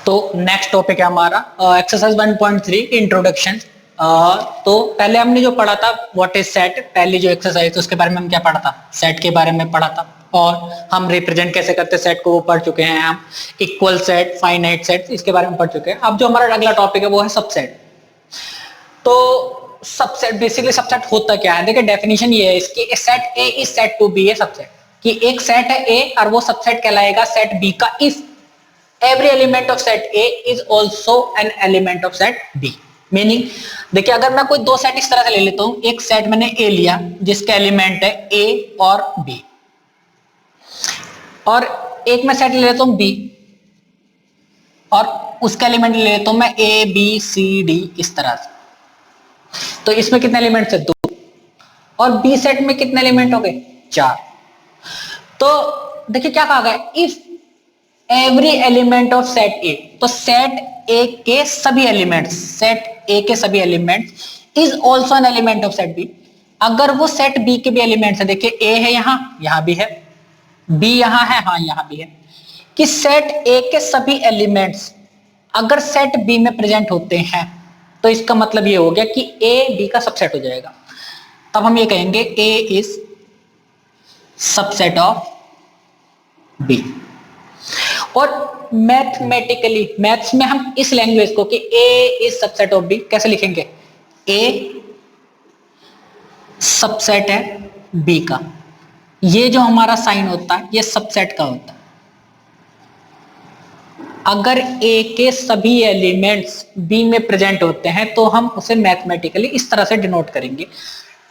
तो next topic है हमारा एक्सरसाइज 1.3 इंट्रोडक्शन। तो पहले हमने जो पढ़ा था व्हाट इज सेट, पहली जो एक्सरसाइज उसके बारे में हम क्या पढ़ा था, सेट के बारे में पढ़ा था और हम रिप्रेजेंट कैसे करते सेट को वो पढ़ चुके हैं। हम इक्वल सेट, फाइनाइट सेट, इसके बारे में पढ़ चुके हैं। अब जो हमारा अगला टॉपिक है वो है सबसेट। तो सबसेट बेसिकली सबसेट होता क्या है, देखिए डेफिनेशन ये है इसकी, set A is said to be a subset, कि एक सेट है ए और वो सबसेट कहलाएगा सेट बी का if every element of set A is also an element of set B। Meaning देखिए अगर मैं कोई दो सेट इस तरह से ले लेता हूं, एक सेट मैंने A लिया जिसका एलिमेंट है A और B, और एक मैं सेट ले लेता हूं B और उसका एलिमेंट ले लेता हूं मैं A B C D इस तरह से। तो इसमें कितने एलिमेंट्स है, 2, और B सेट में कितने एलिमेंट हो गए, 4। तो देखिए क्या कहा गया, if every element of set ए, तो सेट ए के सभी एलिमेंट्स, सेट ए के सभी elements is also an element of set B, अगर वो सेट बी के भी एलिमेंट्स है, देखिए ए है यहां भी है, बी यहां है, हाँ यहां भी है, कि सेट ए के सभी एलिमेंट्स अगर सेट बी में प्रेजेंट होते हैं तो इसका मतलब ये हो गया कि ए बी का सबसेट हो जाएगा। तब हम ये कहेंगे ए इज सबसेट ऑफ बी। और मैथमेटिकली, मैथ्स में हम इस लैंग्वेज को कि ए इज सबसेट ऑफ बी कैसे लिखेंगे, ए सबसेट है बी का, ये जो हमारा साइन होता है ये सबसेट का होता है। अगर ए के सभी एलिमेंट्स बी में प्रेजेंट होते हैं तो हम उसे मैथमेटिकली इस तरह से डिनोट करेंगे,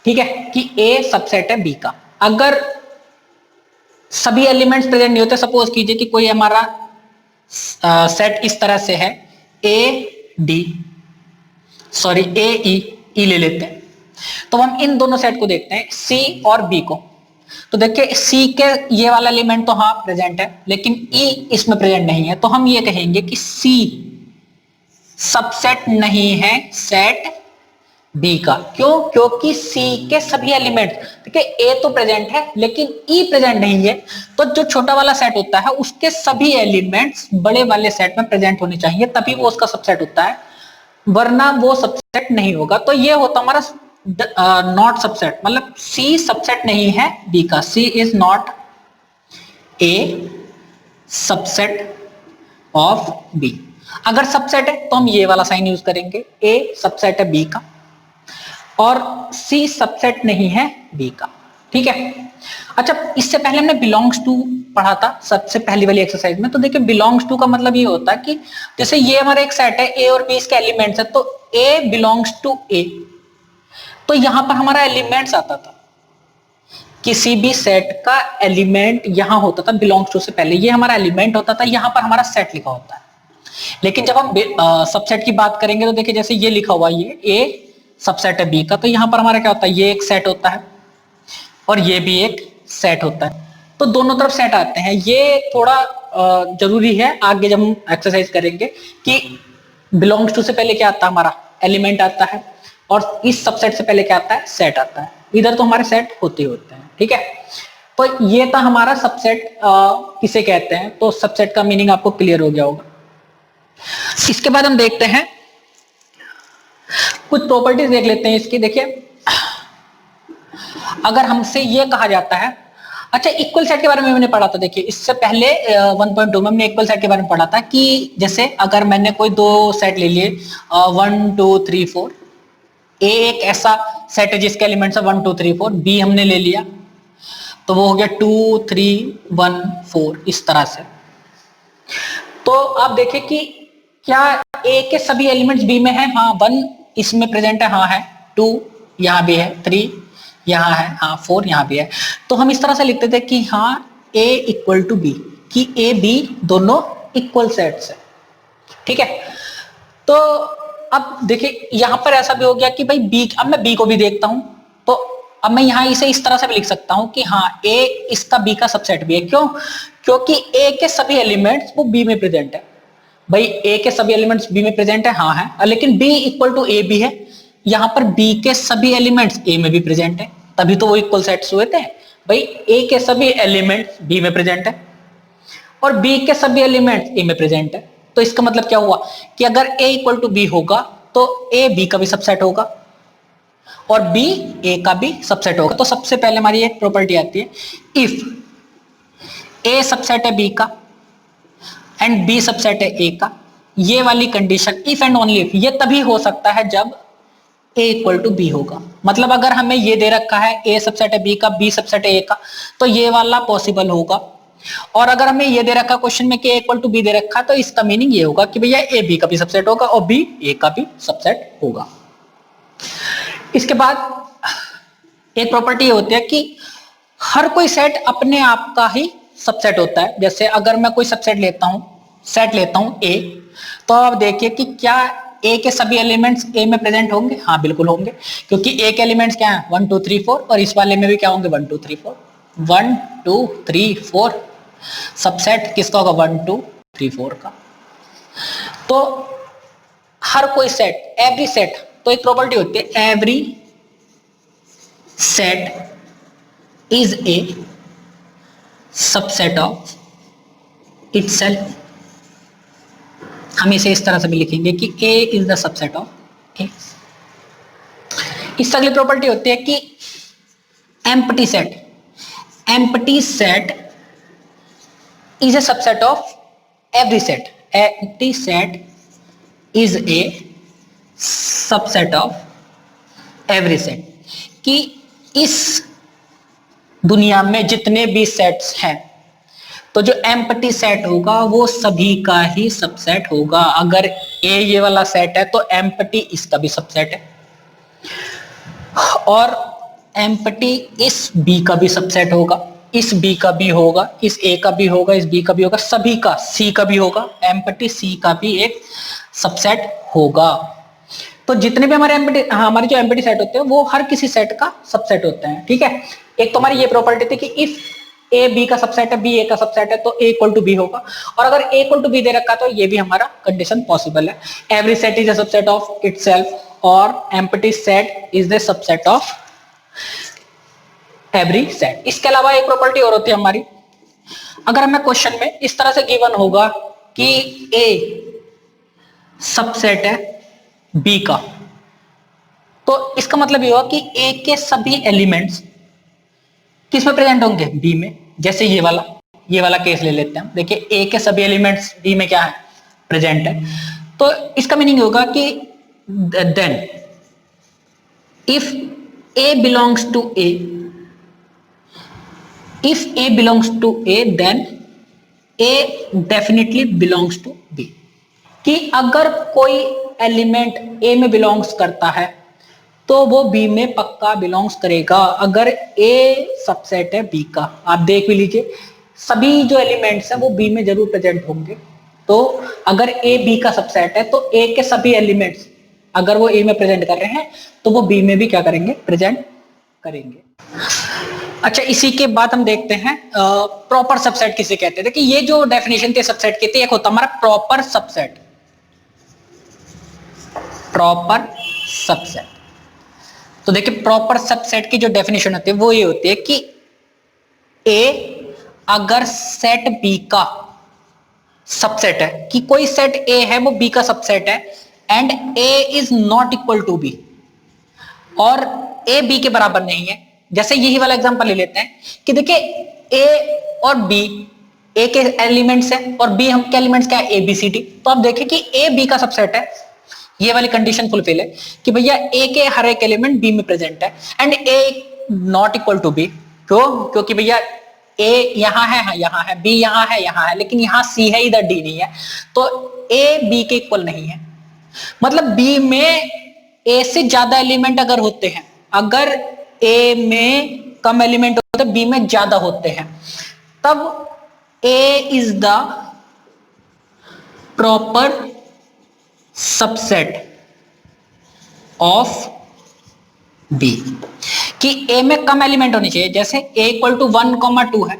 ठीक है, कि ए सबसेट है बी का। अगर सभी एलिमेंट्स प्रेजेंट नहीं होते, सपोज कीजिए कि कोई हमारा सेट इस तरह से है, ए ई ले लेते हैं, तो हम इन दोनों सेट को देखते हैं, सी और बी को। तो देखिए सी के ये वाला एलिमेंट तो हाँ प्रेजेंट है, लेकिन ई इसमें प्रेजेंट नहीं है, तो हम ये कहेंगे कि सी सबसेट नहीं है सेट बी का। क्यों? क्योंकि सी के सभी एलिमेंट, देखिए ए तो प्रेजेंट है लेकिन ई प्रेजेंट नहीं है, तो जो छोटा वाला सेट होता है उसके सभी एलिमेंट्स बड़े वाले सेट में प्रेजेंट होने चाहिए, तभी वो उसका सबसेट होता है, वरना वो सबसेट नहीं होगा। तो ये होता हमारा नॉट सबसेट, मतलब सी सबसेट नहीं है बी का, C is not a subset of B. अगर सबसेट है तो हम ये वाला साइन यूज करेंगे, ए सबसेट है बी का और सी सबसेट नहीं है बी का, ठीक है। अच्छा, इससे पहले हमने बिलोंग्स टू पढ़ा था सबसे पहली वाली एक्सरसाइज में। तो देखिए बिलोंग्स टू का मतलब ये होता है कि जैसे ये हमारा एक सेट है, ए और बी इसके एलिमेंट्स है, तो ए बिलोंग्स टू ए, तो यहां पर हमारा एलिमेंट्स आता था, किसी भी सेट का एलिमेंट यहां होता था बिलोंग्स टू से पहले, ये हमारा एलिमेंट होता था, यहां पर हमारा सेट लिखा होता है। लेकिन जब हम सबसेट की बात करेंगे तो देखिए जैसे ये लिखा हुआ, ये ए सबसेट है बी का, तो यहां पर हमारा क्या होता है, ये एक सेट होता है और ये भी एक सेट होता है, तो दोनों तरफ सेट आते हैं। ये थोड़ा जरूरी है आगे जब हम एक्सरसाइज करेंगे कि बिलोंग्स टू से पहले क्या आता है, हमारा एलिमेंट आता है, और इस सबसेट से पहले क्या आता है, सेट आता है। इधर तो हमारे सेट होते हैं, ठीक है। तो ये था हमारा सबसेट किसे कहते हैं, तो सबसेट का मीनिंग आपको क्लियर हो गया होगा। इसके बाद हम देखते हैं कुछ प्रॉपर्टीज देख लेते हैं इसकी। देखिए अगर हमसे ये कहा जाता है, अच्छा इक्वल सेट के बारे में मैंने पढ़ा था, देखिए इससे पहले 1.2 में हमने इक्वल सेट के बारे में पढ़ा था कि जैसे अगर मैंने कोई दो सेट ले लिए 1 2 3 4, ए एक ऐसा सेट है जिसके एलिमेंट्स है 1 2 3 4, बी हमने ले लिया तो वो हो गया 2 3 1 4 इस तरह से। तो आप देखिए कि क्या ए के सभी एलिमेंट्स बी में है, हाँ 1 इसमें प्रेजेंट है, हाँ है, 2 यहां भी है, 3 यहां है, हाँ 4 यहां भी है। तो हम इस तरह से लिखते थे कि हाँ ए इक्वल टू बी, कि ए बी दोनों इक्वल सेट्स है, ठीक है। तो अब देखिए यहां पर ऐसा भी हो गया कि भाई बी, अब मैं बी को भी देखता हूं, तो अब मैं यहां इसे इस तरह से भी लिख सकता हूं कि हाँ ए इसका बी का सबसेट भी है। क्यों? क्योंकि ए के सभी एलिमेंट्स वो बी में प्रेजेंट है। भाई ए के सभी एलिमेंट्स बी में प्रेजेंट है, हाँ है, लेकिन बी इक्वल टू ए भी है, यहां पर बी के सभी एलिमेंट्स ए में भी प्रेजेंट है, तभी तो वो इक्वल सेट्स हुए थे। भाई ए के सभी एलिमेंट्स बी में प्रेजेंट है और बी के सभी एलिमेंट्स ए में प्रेजेंट है, तो इसका मतलब क्या हुआ कि अगर a इक्वल टू बी होगा तो a b का भी सबसेट होगा और b a का भी सबसेट होगा। तो सबसे पहले हमारी एक प्रॉपर्टी आती है, इफ a सबसेट है b का एंड b सबसेट है a का, ये वाली condition if and only if ये तभी हो सकता है जब a इक्वल टू बी होगा। मतलब अगर हमें ये दे रखा है a सबसेट है b का, b सबसेट है a का, तो ये वाला पॉसिबल होगा। और अगर हमें ये दे रखा क्वेश्चन में कि a इक्वल टू बी दे रखा है तो इसका मीनिंग ये होगा कि भैया a b का भी सबसेट होगा और b a का भी सबसेट होगा। इसके बाद एक प्रॉपर्टी होती है कि हर कोई सेट अपने आप का ही सबसेट होता है। जैसे अगर मैं कोई सबसेट लेता हूं, सेट लेता हूं a, तो आप देखिए कि क्या a के सभी एलिमेंट्स a में प्रेजेंट होंगे? हाँ बिल्कुल होंगे, क्योंकि a के एलिमेंट्स क्या है 1 2 3 4 और इस वाले में भी क्या होंगे 1 2 3 4 1 2 3 4। सबसेट किसका होगा 1 2 3 4 का। तो हर कोई सेट, एवरी सेट, तो एक प्रॉपर्टी होती है every set is a subset of itself. हम इसे इस तरह से भी लिखेंगे कि A is the subset of A। इससे अगली प्रॉपर्टी होती है कि empty set is a subset of every set. Empty set is a subset of every set, कि इस दुनिया में जितने भी सेट्स हैं तो जो एम्प्टी सेट होगा वो सभी का ही सबसेट होगा। अगर A ये वाला सेट है तो एम्प्टी इसका भी सबसेट है और एम्प्टी इस B का भी सबसेट होगा, इस B का भी होगा, इस A का भी होगा, इस B का भी होगा, सभी का, C का भी होगा, एम्प्टी C का भी एक सबसेट होगा। तो जितने भी हमारे जो एम्प्टी सेट होते हैं वो हर किसी सेट का सबसेट होते हैं। ठीक है, एक तो हमारी ये प्रॉपर्टी थी कि इफ ए बी का सबसेट है, बी ए का सबसेट है, तो ए इक्वल टू बी होगा। और अगर ए इक्वल टू बी दे रखा तो ये भी हमारा कंडीशन पॉसिबल है। Every set is a subset of itself और empty set is the subset of every set. इसके अलावा एक प्रॉपर्टी और होती है हमारी, अगर हमें क्वेश्चन में इस तरह से गिवन होगा कि ए सबसेट है बी का, तो इसका मतलब ये होगा कि ए के सभी एलिमेंट्स किस में प्रेजेंट होंगे? बी में। जैसे ये वाला केस ले लेते हैं, देखिए ए के सभी एलिमेंट्स बी में क्या है? प्रेजेंट है। तो इसका मीनिंग होगा कि then if A belongs to A, if A belongs to A then A definitely belongs to B. कि अगर कोई एलिमेंट ए में बिलोंग्स करता है तो वो बी में पक्का बिलोंग्स करेगा। अगर ए सबसेट है बी का, आप देख भी लीजिए सभी जो एलिमेंट्स हैं वो बी में जरूर प्रेजेंट होंगे। तो अगर ए बी का सबसेट है तो ए के सभी एलिमेंट्स अगर वो ए में प्रेजेंट कर रहे हैं तो वो बी में भी क्या करेंगे? प्रेजेंट करेंगे। अच्छा, इसी के बाद हम देखते हैं प्रॉपर सबसेट किसे कहते हैं। देखिए ये जो डेफिनेशन थे सबसेट की थी, एक होता हमारा प्रॉपर सबसेट। प्रॉपर सबसेट, तो देखिए प्रॉपर सबसेट की जो डेफिनेशन होती है वो ये होती है कि ए अगर सेट बी का सबसेट है, कि कोई सेट ए है वो बी का सबसेट है and A is not equal to B, और ए बी के बराबर नहीं है। जैसे यही वाला एग्जांपल ले लेते हैं कि देखिए ए और बी, ए के एलिमेंट्स है और बी हम के एलिमेंट्स क्या है? A B C D. तो आप देखें कि ए बी का सबसेट है, ये वाली कंडीशन फुलफिल है कि भैया ए के हर एक एलिमेंट बी में प्रेजेंट है and A not equal to B. क्यों? क्योंकि भैया ए यहां है, यहां है, बी यहां है, लेकिन यहां सी है, इधर डी नहीं है, तो ए बी के इक्वल नहीं है। मतलब बी में ए से ज्यादा एलिमेंट अगर होते हैं, अगर ए में कम एलिमेंट होते हैं, बी में ज्यादा होते हैं, तब A is the proper subset of B. कि ए में कम एलिमेंट होने चाहिए, जैसे ए इक्वल टू 1, 2 है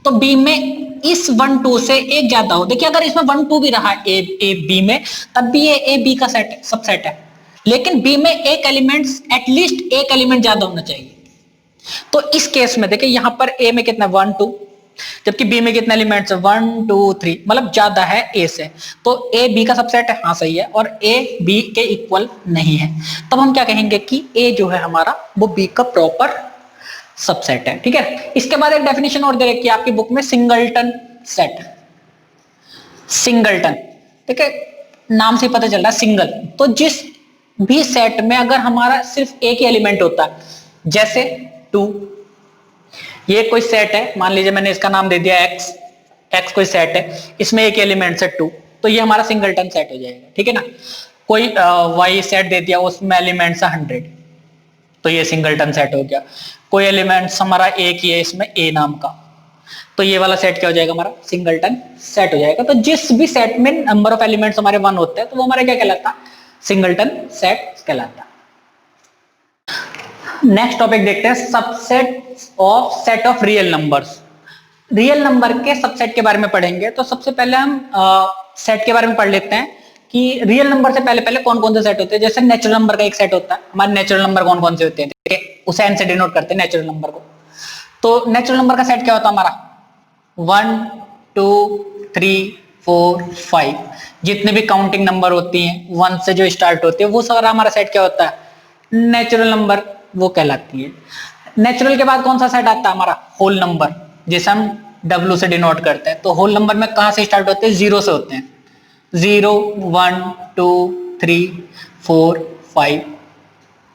तो बी में इस 1 2 से एक ज्यादा हो। देखिए अगर इसमें 1 2 भी रहा ए बी में, तब भी ये ए बी का सेट सबसेट है, लेकिन बी में एक एलिमेंट, एटलीस्ट एक एलिमेंट ज्यादा होना चाहिए। तो इस केस में देखिए यहां पर ए में कितना 1 2, जबकि बी में कितने एलिमेंट्स है 1 2 3, मतलब ज्यादा है ए से। तो ए बी का सबसेट है, हाँ सही है, और ए बी के इक्वल नहीं है। तब हम क्या कहेंगे कि ए जो है हमारा वो बी का प्रॉपर सबसेट है। ठीक है, इसके बाद एक डेफिनेशन और दे रखी है आपकी बुक में, सिंगलटन सेट। सिंगलटन, ठीक है, नाम से पता चल रहा है सिंगल, तो जिस भी सेट में अगर हमारा सिर्फ एक ही एलिमेंट होता है, जैसे 2, ये कोई सेट है, मान लीजिए मैंने इसका नाम दे दिया एक्स, एक्स कोई सेट है, इसमें एक एलिमेंट है 2, तो ये हमारा सिंगलटन सेट हो जाएगा। ठीक है ना, कोई वाई सेट दे दिया, उसमें एलिमेंट्स है 100, तो ये सिंगलटन सेट हो गया। कोई एलिमेंट्स हमारा एक ही है, इसमें ए नाम का, तो ये वाला सेट क्या हो जाएगा हमारा सिंगलटन सेट हो जाएगा। तो जिस भी सेट में नंबर ऑफ एलिमेंट्स हमारे 1 होते हैं, तो वो हमारा क्या कहलाता, सिंगलटन सेट कहलाता। नेक्स्ट टॉपिक देखते हैं, subset of set of real numbers. Real number के सबसेट के बारे में पढ़ेंगे। तो सबसे पहले हम सेट के बारे में पढ़ लेते हैं कि रियल नंबर से पहले पहले कौन कौन से सेट होते हैं। जैसे नेचुरल नंबर का एक सेट होता है, हमारे नेचुरल नंबर कौन कौन से होते हैं, देखिए उसे एन से डिनोट करते हैं नेचुरल नंबर को। तो नेचुरल नंबर का सेट क्या होता है हमारा 1 2 3 4 5, जितने भी काउंटिंग नंबर होती हैं 1 से जो स्टार्ट होते हैं, वो सारा हमारा सेट क्या होता है नेचुरल नंबर, वो कहलाती है। नेचुरल के बाद कौन सा सेट आता है हमारा होल नंबर, जिसे हम W से डिनोट करते हैं। तो होल नंबर में कहां से स्टार्ट होते हैं, 0 से होते हैं, 0 1 2 3 4 5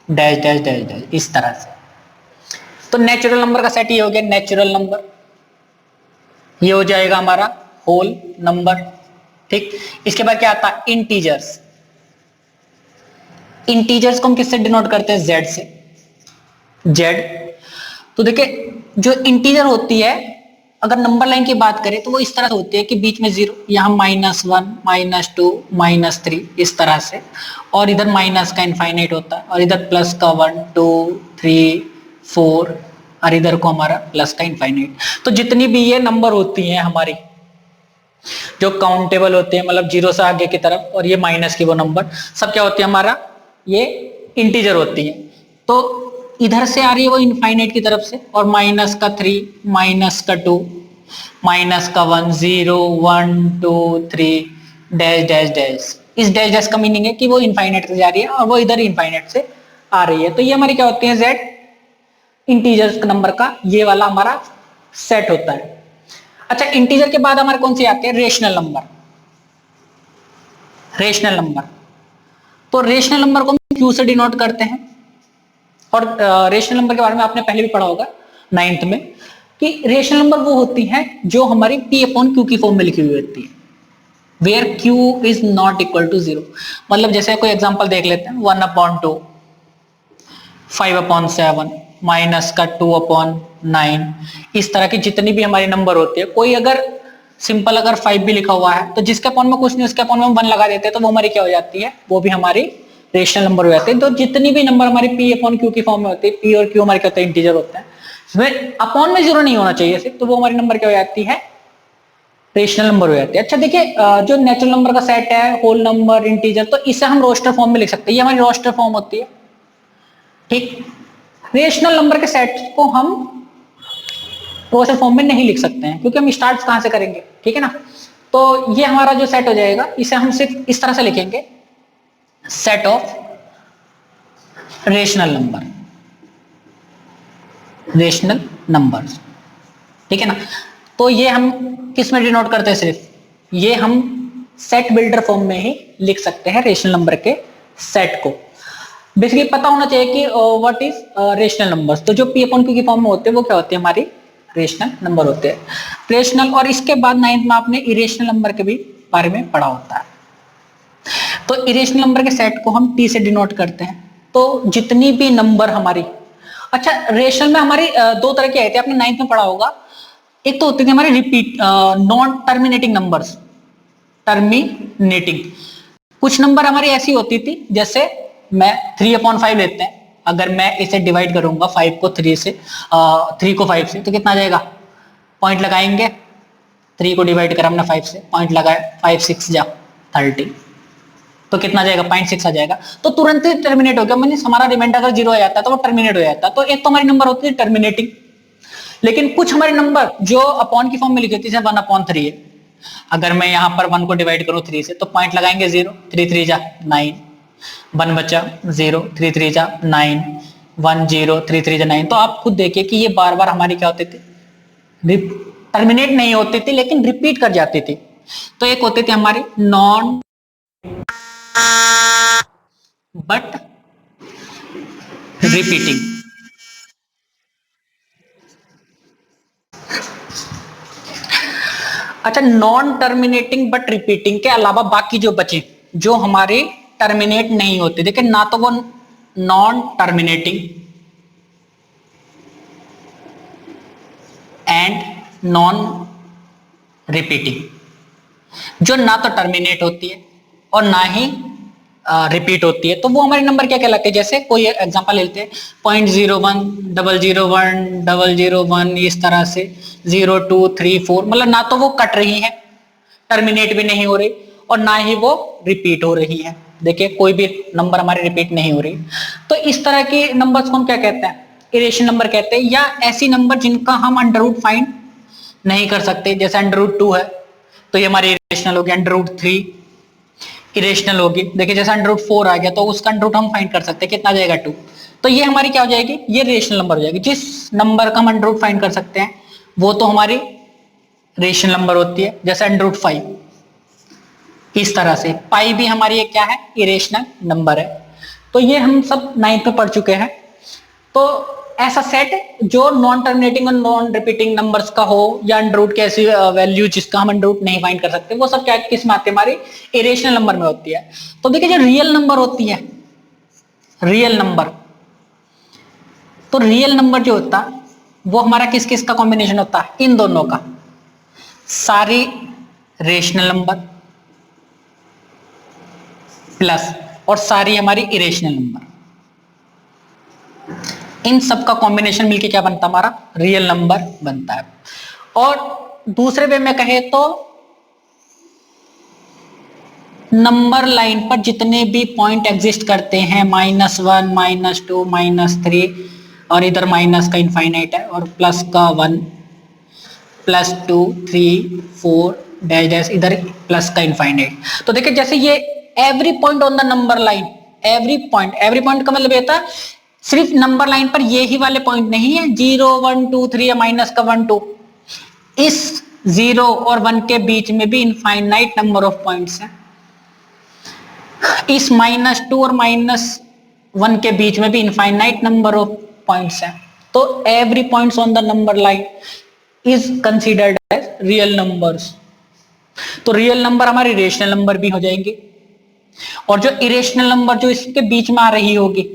डैश डैश डैश डैश, इस तरह से। तो नेचुरल नंबर का सेट ये हो गया नेचुरल नंबर, ये हो जाएगा हमारा होल नंबर। ठीक, इसके बाद क्या आता है इंटीजर्स। इंटीजर्स को हम किससे डिनोट करते हैं, Z से, Z। तो देखिए जो इंटीजर होती है, अगर नंबर लाइन की बात करें तो वो इस तरह से होती है कि बीच में 0, यहाँ -1 -2 -3 इस तरह से, और इधर माइनस का इनफाइनाइट होता है, और इधर प्लस का 1 2 3 4, और इधर को हमारा प्लस का इनफाइनाइट। तो जितनी भी ये नंबर होती हैं हमारी जो काउंटेबल होते हैं, मतलब 0 से आगे की तरफ, और ये माइनस की वो नंबर, सब क्या होती है हमारा ये इंटीजर होती है। तो इधर से आ रही है वो इनफाइनाइट की तरफ से, और माइनस का 3 माइनस का 2 माइनस का 1 0 1 2 3 डैश डैश डैश। इस डैश डैश का मीनिंग है कि वो इनफाइनाइट से जा रही है और वो इधर इनफाइनाइट से आ रही है। तो ये हमारी क्या होती है Z इंटीजर्स नंबर का ये वाला हमारा सेट होता है। अच्छा, इंटीजर के बाद हमारे कौन सी आते हैं, रेशनल नंबर। रेशनल नंबर, तो रेशनल नंबर को हम Q से डिनोट करते हैं। और रेशनल नंबर के बारे में आपने पहले भी पढ़ा होगा 9th में, कि रेशनल नंबर वो होती हैं जो हमारी P/Q की फॉर्म में लिखी हुई होती है, where Q is not equal to 0। मतलब जैसे कोई एग्जांपल देख लेते हैं, 1/2 5/7 माइनस का 2/9, इस तरह की जितनी भी हमारी नंबर होती है, कोई अगर सिंपल अगर 5 भी लिखा हुआ है तो जिसके अपॉन में कुछ नहीं उसके अपॉन में हम 1 लगा देते हैं, तो वो हमारी क्या हो जाती है, वो भी हमारी रेशनल नंबर हो जाते हैं। तो जितनी भी नंबर हमारी P/Q की फॉर्म में होती है, P और Q हमारे क्या होते हैं इंटीजर होते हैं, इसमें अपॉन में 0 नहीं होना चाहिए सिर्फ, तो वो हमारी नंबर क्या हो जाती है रेशनल नंबर हो जाती है। अच्छा देखिए, जो नेचुरल नंबर का सेट है होल नंबर इंटीजर, तो इसे हम रोस्टर फॉर्म में लिख सकते हैं, ये हमारी रोस्टर फॉर्म होती है। ठीक, रेशनल नंबर के सेट को हम रोस्टर फॉर्म में नहीं लिख सकते हैं, क्योंकि हम स्टार्ट कहां से करेंगे, ठीक है ना। तो ये हमारा जो सेट हो जाएगा, इसे हम सिर्फ इस तरह से लिखेंगे, set of rational number, rational numbers, ठीक है ना। तो ये हम किस में डिनोट करते हैं, सिर्फ ये हम सेट बिल्डर फॉर्म में ही लिख सकते हैं रेशनल नंबर के सेट को। बेसिकली पता होना चाहिए कि व्हाट इज रेशनल नंबर्स। तो जो P/Q की फॉर्म में होते हैं वो क्या होते हैं, हमारी रेशनल नंबर होते हैं, रेशनल। और इसके बाद 9th में आपने इरेशनल नंबर के भी बारे में पढ़ा होता है। तो इरेशनल नंबर के सेट को हम T से डिनोट करते हैं। तो जितनी भी नंबर हमारी, अच्छा रेशनल में हमारी दो तरह की आती है, आपने 9th में पढ़ा होगा। एक तो होती थी हमारी repeat non terminating numbers, terminating. कुछ नंबर हमारी ऐसी होती थी, जैसे मैं 3/5 लेते हैं, अगर मैं इसे डिवाइड करूंगा 5 को 3 से 3 को 5 से, तो कितना आ जाएगा, पॉइंट लगाएंगे, 3 को डिवाइड करा हमने 5 से, पॉइंट लगाया, 5 6 जा 30, तो कितना आ जाएगा 0.6 आ जाएगा। तो तुरंत ही टर्मिनेट हो गया, मैंने हमारा रिमाइंडर अगर 0 आ जाता है तो वो टर्मिनेट हो जाता है। तो एक तो हमारी नंबर होती है टर्मिनेटिंग, लेकिन कुछ हमारे नंबर जो अपॉन की फॉर्म में लिखे होते हैं 1/3 है। अगर मैं यहां पर 1 को डिवाइड करूं 3 से तो पॉइंट लगाएंगे 0, 3 3 जा 9, 1 बचा 0, 3 3 जा 9, 1 0, 3 3 जा 9। तो आप खुद देखिए कि ये बार बार हमारी क्या होते थे, टर्मिनेट नहीं होते थे लेकिन रिपीट कर जाते थे। तो एक होते थे हमारे नॉन बट रिपीटिंग। अच्छा, नॉन टर्मिनेटिंग बट रिपीटिंग के अलावा बाकी जो बचे जो हमारे टर्मिनेट नहीं होते, देखिए ना तो वो non terminating and non repeating, जो ना तो टर्मिनेट होती है और ना ही रिपीट होती है, तो वो हमारे नंबर क्या कहलाते हैं। जैसे कोई एग्जांपल लेते हैं 0.01 001 001, इस तरह से 0 2 3 4, मतलब ना तो वो कट रही है, टर्मिनेट भी नहीं हो रही और ना ही वो रिपीट हो रही है। देखिए कोई भी नंबर हमारी रिपीट नहीं हो रही। तो इस तरह के नंबर्स को हम क्या कहते हैं, इरेशनल नंबर कहते हैं, या ऐसी नंबर जिनका हम अंडर रूट फाइंड नहीं कर सकते। जैसे अंडर रूट 2 है तो ये हमारी इरेशनल होगी, अंडर रूट 3 इरेशनल होगी। देखिए जैसे अंडर रूट 4 आ गया तो उसका अंडर रूट हम फाइंड कर सकते हैं, कितना आ जाएगा 2। तो ये हमारी क्या हो जाएगी, ये रेशनल नंबर हो जाएगी। जिस नंबर का हम अंडर रूट फाइंड कर सकते हैं वो तो हमारी रेशनल नंबर होती है। जैसे अंडर रूट 5, इस तरह से पाई भी हमारी एक क्या है, इरेशनल नंबर है। तो ये हम सब 9th में पढ़ चुके हैं। तो ऐसा सेट जो नॉन टर्मिनेटिंग और नॉन रिपीटिंग नंबर्स का हो, या अंडर रूट की ऐसी वैल्यू जिसका हम अंडर रूट नहीं फाइंड कर सकते, वो सब क्या किस में आती है, हमारी इरेशनल नंबर में होती है। तो देखिए जो रियल नंबर होती है, रियल नंबर, तो रियल नंबर जो होता है वो हमारा किस किस का कॉम्बिनेशन होता है, इन दोनों का, सारी रेशनल नंबर प्लस और सारी हमारी इरेशनल नंबर, इन सब का कॉम्बिनेशन मिलके क्या बनता है, हमारा रियल नंबर बनता है। और दूसरे वे में कहे तो नंबर लाइन पर जितने भी पॉइंट एग्जिस्ट करते हैं, -1 -2 -3, और इधर माइनस का इनफाइनाइट है और प्लस का 1 +2 3 4 डैश डैश, इधर प्लस का इनफाइनाइट। तो देखिए जैसे ये every point on the number line, every point का मतलब ये था सिर्फ नंबर लाइन पर ये ही वाले पॉइंट नहीं है, 0 1 2 3 या माइनस का 1 2, इस 0 और 1 के बीच में भी इनफाइनाइट नंबर ऑफ पॉइंट्स हैं। इस -2 और -1 के बीच में भी इनफाइनाइट नंबर ऑफ पॉइंट्स हैं। तो every points on the number line is considered as real numbers. तो रियल नंबर हमारी रेशनल नंबर भी हो जाएंगे, और जो इरेशनल नंबर जो इसके बीच में आ रही होगी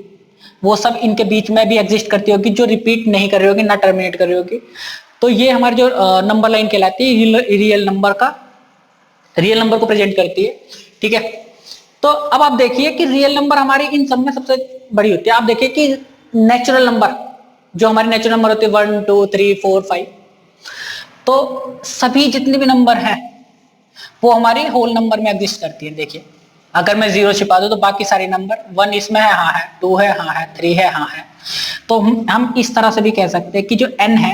वो सब इनके बीच में भी एग्जिस्ट करती होगी, जो रिपीट नहीं कर रही होगी, ना टर्मिनेट कर रही होगी। तो ये हमारी जो नंबर लाइन कहलाती है, रियल नंबर को प्रेजेंट करती है। ठीक है, तो अब आप देखिए कि रियल नंबर हमारी इन सब में सबसे बड़ी होती है। आप देखिए कि नेचुरल नंबर, जो हमारे नेचुरल नंबर होते हैं 1 2 3 4 5, तो सभी जितने भी नंबर हैं वो हमारी होल नंबर में एग्जिस्ट करती है। देखिए अगर मैं 0 छिपा दूं तो बाकी सारे नंबर, 1 इसमें है, हाँ है, 2 है, हाँ है, 3 है, हाँ है। तो हम इस तरह से भी कह सकते हैं कि जो n है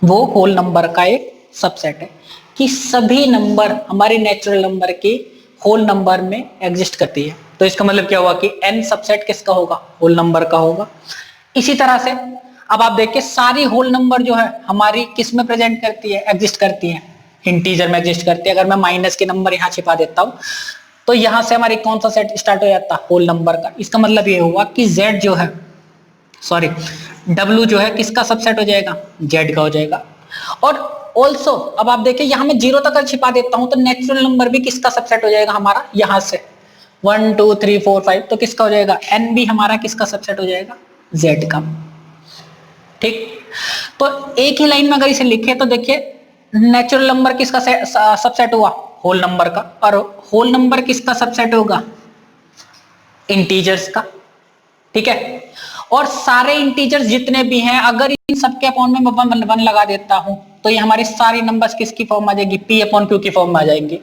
वो होल नंबर का एक सबसेट है, कि सभी नंबर हमारे नेचुरल नंबर के होल नंबर में एग्जिस्ट करती है। तो इसका मतलब क्या हुआ कि n सबसेट किसका होगा, होल नंबर का होगा। इसी तरह से अब आप देखिए सारी होल नंबर जो है हमारी किस में प्रेजेंट करती है, एग्जिस्ट करती है, इंटीजर में एग्जिस्ट करती है। अगर मैं माइनस के नंबर यहाँ छिपा देता हूं तो यहां से हमारी कौन सा सेट स्टार्ट हो जाता है, होल नंबर का। इसका मतलब ये हुआ कि z जो है, सॉरी w जो है किसका सबसेट हो जाएगा, z का हो जाएगा। और ऑल्सो अब आप देखिए यहां मैं 0 तक छिपा देता हूं तो नेचुरल नंबर भी किसका सबसेट हो जाएगा, हमारा यहां से 1 2 3 4 5, तो किसका हो जाएगा, n भी हमारा किसका सबसेट हो जाएगा, z का। ठीक, तो एक ही लाइन में अगर इसे लिखे तो देखिए नेचुरल नंबर किसका सबसेट हुआ, होल नंबर का, और होल नंबर किसका सबसेट होगा, इंटीजर्स का। ठीक है, और सारे इंटीजर्स जितने भी हैं अगर इन सबके अपॉन में 1 लगा देता हूं तो ये हमारी सारी नंबर्स किसकी फॉर्म आ जाएगी, p/q की फॉर्म में आ जाएंगी।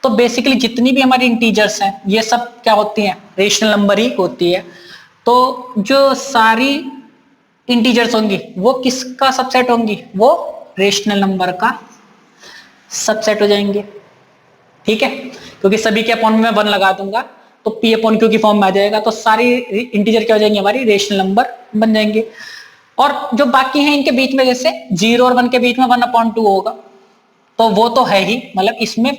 तो बेसिकली जितनी भी हमारी इंटीजर्स हैं ये सब क्या होती हैं, रेशनल नंबर ही होती है। तो जो सारी इंटीजर्स होंगी वो किसका सबसेट होंगी, वो रेशनल नंबर का सबसेट हो जाएंगे। ठीक है, क्योंकि सभी के अपॉन में मैं 1 लगा दूंगा तो पी अपॉन क्यू की फॉर्म में आ जाएगा, तो सारी इंटीजर क्या हो जाएंगे, हमारी रेशनल नंबर बन जाएंगे। और जो बाकी हैं इनके बीच में जैसे 0 और 1 के बीच में 1/2 होगा, तो वो तो है ही, मतलब इसमें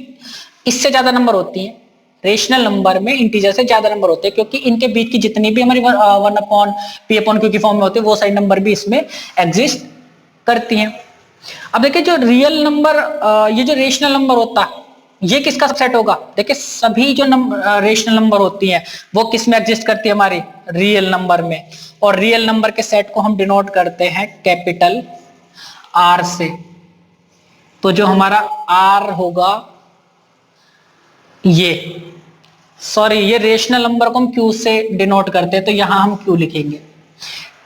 इससे ज्यादा नंबर होती हैं, रेशनल नंबर में इंटीजर से ज्यादा नंबर होते हैं, क्योंकि इनके बीच की जितनी भी हमारी 1/p/q की फॉर्म में होती है वो सारी नंबर भी इसमें एग्जिस्ट करती हैं। अब देखिए जो रियल नंबर, ये जो रेशनल नंबर होता है ये किसका सबसेट होगा, देखिए सभी जो रेशनल नंबर होती हैं वो किस में एग्जिस्ट करती है, हमारी रियल नंबर में। और रियल नंबर के सेट को हम डिनोट करते हैं कैपिटल आर से। तो जो हमारा आर होगा ये रेशनल नंबर को हम क्यू से डिनोट करते हैं, तो यहां हम क्यू लिखेंगे।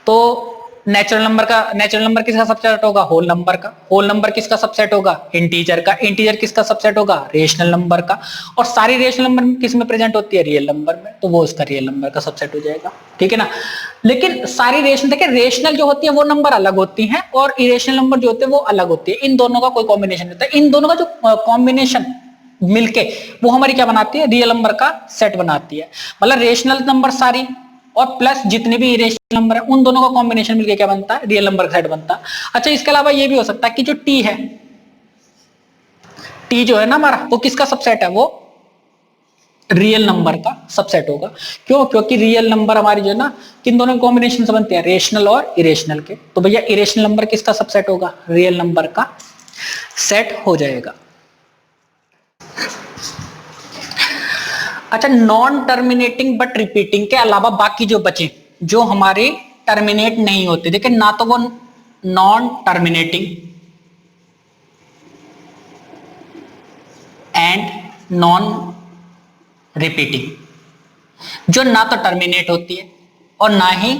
तो नेचुरल नंबर किसका सबसेट होगा, होल नंबर का। होल नंबर किसका सबसेट होगा, इंटीजर का। इंटीजर किसका सबसेट होगा, रेशनल नंबर का। और सारी रेशनल नंबर किस में प्रेजेंट होती है, रियल नंबर में, तो वो उसका रियल नंबर का सबसेट हो जाएगा। ठीक है ना। लेकिन सारी रेशनल, देखिए रेशनल जो होती है वो नंबर अलग होती हैं और इरेशनल नंबर जो होते हैं वो अलग होती है, इन दोनों का कोई कॉम्बिनेशन होता है। इन दोनों का जो कॉम्बिनेशन मिलके वो हमारी क्या बनाती है, रियल नंबर का सेट बनाती है। मतलब रेशनल नंबर सारी और प्लस जितने भी इरेशनल नंबर है उन दोनों का कॉम्बिनेशन मिलके क्या बनता है, रियल नंबर का सेट बनता है। अच्छा, इसके अलावा ये भी हो सकता है कि जो टी है, टी जो है ना हमारा, वो किसका सबसेट है, वो रियल नंबर का सबसेट होगा। क्यों, क्योंकि रियल नंबर हमारी जो है ना किन दोनों कॉम्बिनेशन से बनते हैं, रेशनल और इरेशनल के। तो भैया इरेशनल नंबर किसका सबसेट होगा, रियल नंबर का सेट हो जाएगा। अच्छा, नॉन टर्मिनेटिंग बट रिपीटिंग के अलावा बाकी जो बचे जो हमारे टर्मिनेट नहीं होते, देखिए ना तो वो non terminating and non repeating, जो ना तो टर्मिनेट होती है और ना ही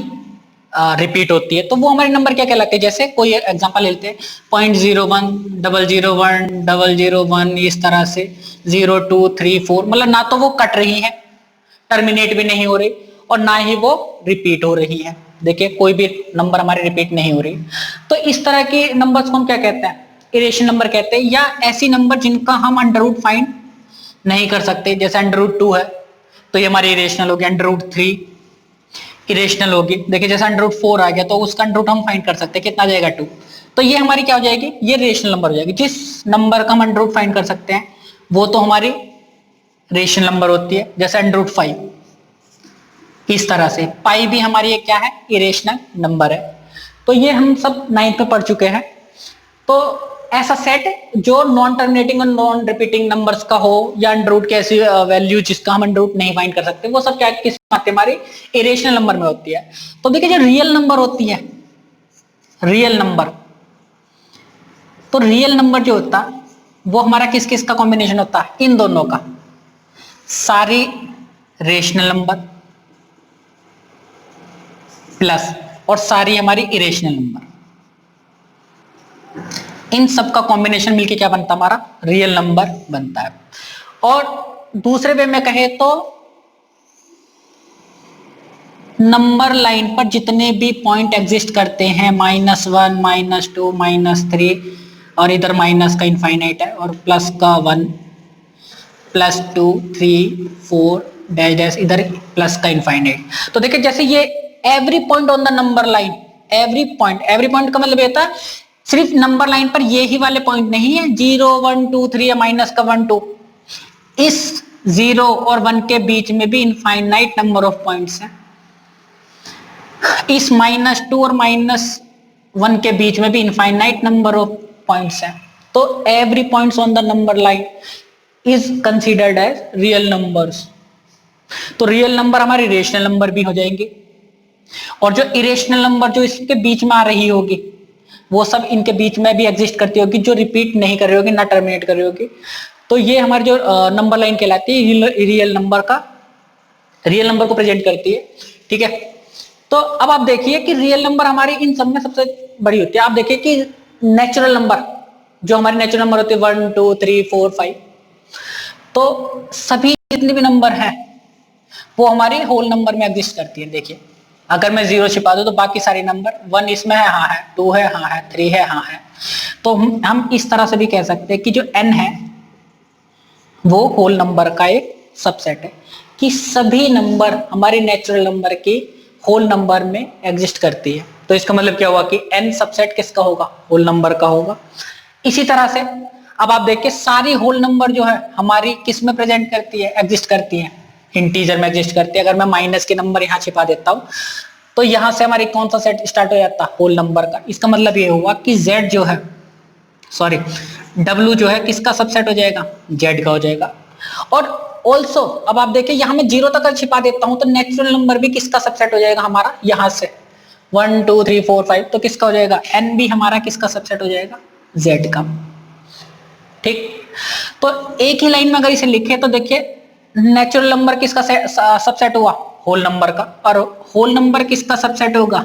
रिपीट होती है, तो वो हमारे नंबर क्या कहलाते हैं। जैसे कोई एग्जांपल लेते हैं 0.01 001 001, इस तरह से 0 2 3 4, मतलब ना तो वो कट रही है, टर्मिनेट भी नहीं हो रही और ना ही वो रिपीट हो रही है। देखिए कोई भी नंबर हमारी रिपीट नहीं हो रही, तो इस तरह के नंबर्स को हम क्या कहते हैं, इरेशनल नंबर कहते हैं। या ऐसी नंबर जिनका हम अंडर रूट फाइंड नहीं कर सकते, जैसे अंडर रूट 2 है तो ये हमारी इरेशनल होगी, अंडर रूट 3 इरेशनल होगी। देखिए जैसे अंडर रूट 4 आ गया तो उसका अंडर रूट हम फाइंड कर सकते हैं, कितना जाएगा 2, तो ये हमारी क्या हो जाएगी, ये रेशनल नंबर हो जाएगी। जिस नंबर का हम अंडर रूट फाइंड कर सकते हैं वो तो हमारी रेशनल नंबर होती है, जैसे अंडर रूट 5, इस तरह से। पाई भी हमारी एक क्या है, इरेशनल नंबर है। तो ये हम सब 9th में पढ़ चुके हैं। तो ऐसा सेट जो नॉन टर्मिनेटिंग और नॉन रिपीटिंग नंबर्स का हो, या अंडर रूट की ऐसी वैल्यू जिसका हम अंडर रूट नहीं फाइंड कर सकते, वो सब क्या किस आते हमारी इरेशनल नंबर में होती है। तो देखिए जो रियल नंबर होती है, रियल नंबर, तो रियल नंबर जो होता है वो हमारा किस किस का कॉम्बिनेशन होता है, इन दोनों का, सारी रेशनल नंबर प्लस और सारी हमारी इरेशनल नंबर, इन सब का कॉम्बिनेशन मिलके क्या बनता है, हमारा रियल नंबर बनता है। और दूसरे वे में कहे तो नंबर लाइन पर जितने भी पॉइंट एग्जिस्ट करते हैं, -1 -2 -3, और इधर माइनस का इनफाइनाइट है और प्लस का 1 +2 3 4 डैश डैश, इधर प्लस का इनफाइनाइट। तो देखिए जैसे ये every point on the number line, every point का मतलब ये था सिर्फ नंबर लाइन पर ये ही वाले पॉइंट नहीं है 0 1 2 3 या माइनस का 1 2, इस 0 और 1 के बीच में भी इनफाइनाइट नंबर ऑफ पॉइंट्स हैं, इस -2 और -1 के बीच में भी इनफाइनाइट नंबर ऑफ पॉइंट्स हैं। तो every points on the number line is considered as real numbers. तो रियल नंबर हमारी रेशनल नंबर भी हो जाएंगे, और जो इरेशनल नंबर जो इसके बीच में आ रही होगी वो सब इनके बीच में भी एग्जिस्ट करती होगी, जो रिपीट नहीं कर रही होगी, ना टर्मिनेट कर रही होगी। तो ये हमारी जो नंबर लाइन कहलाती है रियल नंबर को प्रेजेंट करती है। ठीक है, तो अब आप देखिए कि रियल नंबर हमारी इन सब में सबसे बड़ी होती है। आप देखिए कि नेचुरल नंबर, जो हमारी नेचुरल नंबर होती है 1 2 3 4 5, तो सभी जितने भी नंबर हैं वो हमारी होल नंबर में एग्जिस्ट करती है। देखिए अगर मैं 0 छिपा दूं तो बाकी सारे नंबर 1 इसमें है, हाँ है, 2 है, हाँ है, 3 है, हाँ है। तो हम इस तरह से भी कह सकते हैं कि जो n है वो होल नंबर का एक सबसेट है, कि सभी नंबर हमारे नेचुरल नंबर के होल नंबर में एग्जिस्ट करती है। तो इसका मतलब क्या हुआ कि n सबसेट किसका होगा, होल नंबर का होगा। इसी तरह से अब आप देखिए सारी होल नंबर जो है हमारी किस में प्रेजेंट करती है, एग्जिस्ट करती है, इंटीजर में एग्जिस्ट करती है। अगर मैं माइनस के नंबर यहाँ छिपा देता हूं तो यहां से हमारी कौन सा सेट स्टार्ट हो जाता है, होल नंबर का। इसका मतलब ये हुआ कि z जो है, सॉरी w जो है किसका सबसेट हो जाएगा, z का हो जाएगा। और ऑल्सो अब आप देखिए यहां मैं 0 तक छिपा देता हूं तो नेचुरल नंबर भी किसका सबसेट हो जाएगा हमारा, यहां से 1 2 3 4 5, तो किसका हो जाएगा, n भी हमारा किसका सबसेट हो जाएगा, z का। ठीक, तो एक ही लाइन में अगर इसे लिखे तो देखिए नेचुरल नंबर किसका सबसेट हुआ, होल नंबर का, और होल नंबर किसका सबसेट होगा,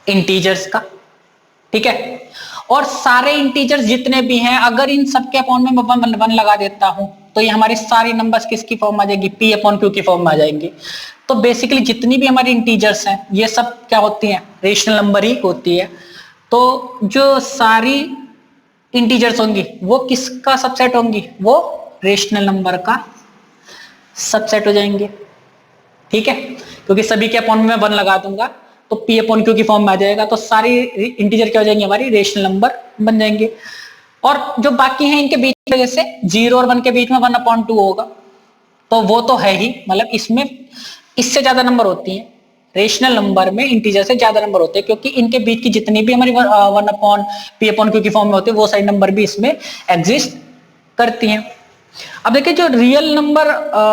इंटीजर्स का। ठीक है, और सारे इंटीजर्स जितने भी हैं अगर इन सबके अपॉन में वन लगा देता हूं तो ये हमारी सारी नंबर्स किसकी फॉर्म आ जाएगी, p अपॉन क्यू की फॉर्म में आ जाएंगे। तो बेसिकली जितनी भी हमारी इंटीजर्स हैं ये सब क्या होती हैं, रेशनल नंबर ही होती है। तो जो सारी इंटीजर्स होंगी वो किसका सबसेट होंगी, वो रेशनल नंबर का सबसेट हो जाएंगे। ठीक है, क्योंकि सभी के अपॉन में 1 लगा दूंगा तो p अपॉन क्यू की फॉर्म में आ जाएगा, तो सारी इंटीजर क्या हो जाएंगे, हमारी रेशनल नंबर बन जाएंगे। और जो बाकी हैं इनके बीच में जैसे 0 और 1 के बीच में 1/2 होगा, तो वो तो है ही, मतलब इसमें इससे ज्यादा नंबर होती हैं, रेशनल नंबर में इंटीजर से ज्यादा नंबर होते हैं, क्योंकि इनके बीच की जितनी भी हमारी 1/p/q की फॉर्म में होती है वो सारी नंबर भी इसमें एग्जिस्ट करती हैं। अब देखिए जो रियल नंबर,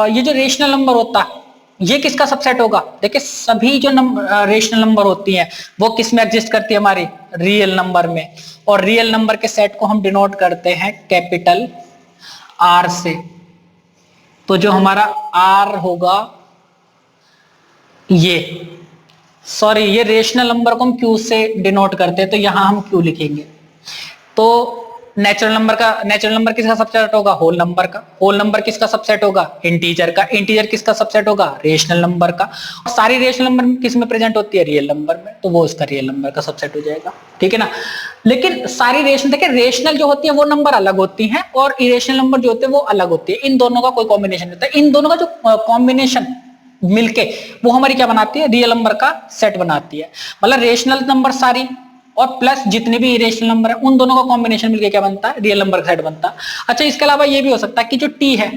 ये जो रेशनल नंबर होता है ये किसका सबसेट होगा, देखिए सभी जो नंबर रेशनल नंबर होती हैं वो किस में एग्जिस्ट करती है, हमारी रियल नंबर में। और रियल नंबर के सेट को हम डिनोट करते हैं कैपिटल आर से। तो जो हमारा आर होगा ये, सॉरी ये रेशनल नंबर को हम क्यू से डिनोट करते हैं तो यहां हम क्यू लिखेंगे। तो नेचुरल नंबर किसका सबसेट होगा, होल नंबर का। होल नंबर किसका सबसेट होगा, इंटीजर का। इंटीजर किसका सबसेट होगा, रेशनल नंबर का। और सारी रेशनल नंबर किस में प्रेजेंट होती है, रियल नंबर में, तो वो उसका रियल नंबर का सबसेट हो जाएगा। ठीक है ना। लेकिन सारी रेशनल, देखिए रेशनल जो होती है वो नंबर अलग होती हैं और इरेशनल नंबर जो होते हैं वो अलग होती है। इन दोनों का कोई कॉम्बिनेशन होता है, इन दोनों का जो कॉम्बिनेशन मिलके वो हमारी क्या बनाती है, रियल नंबर का सेट बनाती है। मतलब रेशनल नंबर सारी और प्लस जितने भी इरेशनल नंबर है उन दोनों का कॉम्बिनेशन मिलके क्या बनता है, रियल नंबर का सेट बनता है। अच्छा, इसके अलावा ये भी हो सकता है कि जो टी है,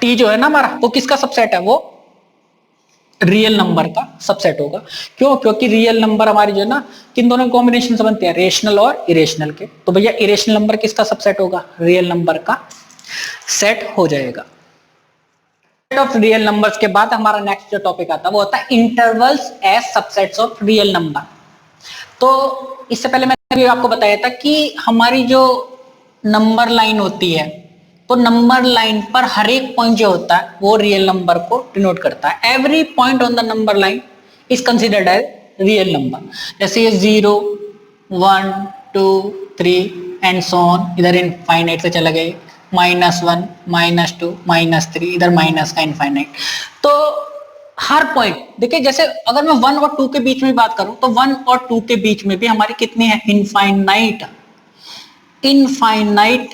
टी जो है ना हमारा, वो किसका सबसेट है, वो रियल नंबर का सबसेट होगा। क्यों, क्योंकि रियल नंबर हमारी जो है ना किन दोनों कॉम्बिनेशन से बनते हैं, रेशनल और इरेशनल के। तो भैया इरेशनल नंबर किसका सबसेट होगा, रियल नंबर का सेट हो जाएगा। ऑफ रियल नंबर्स के बाद हमारा नेक्स्ट जो टॉपिक आता है वो होता है intervals as subsets of real number. तो इससे पहले मैंने भी आपको बताया था कि हमारी जो नंबर लाइन होती है तो नंबर लाइन पर हर एक पॉइंट जो होता है वो रियल नंबर को डिनोट करता है। Every point on the number line is considered as real number. जैसे ये 0 1 2 3 एंड सो ऑन, इधर इनफाइनाइट से चला गए, -1 -2 -3, इधर माइनस का इनफाइनाइट। तो हर पॉइंट देखिए, जैसे अगर मैं 1 और 2 के बीच में बात करूं तो 1 और 2 के बीच में भी हमारी कितनी है, इनफाइनाइट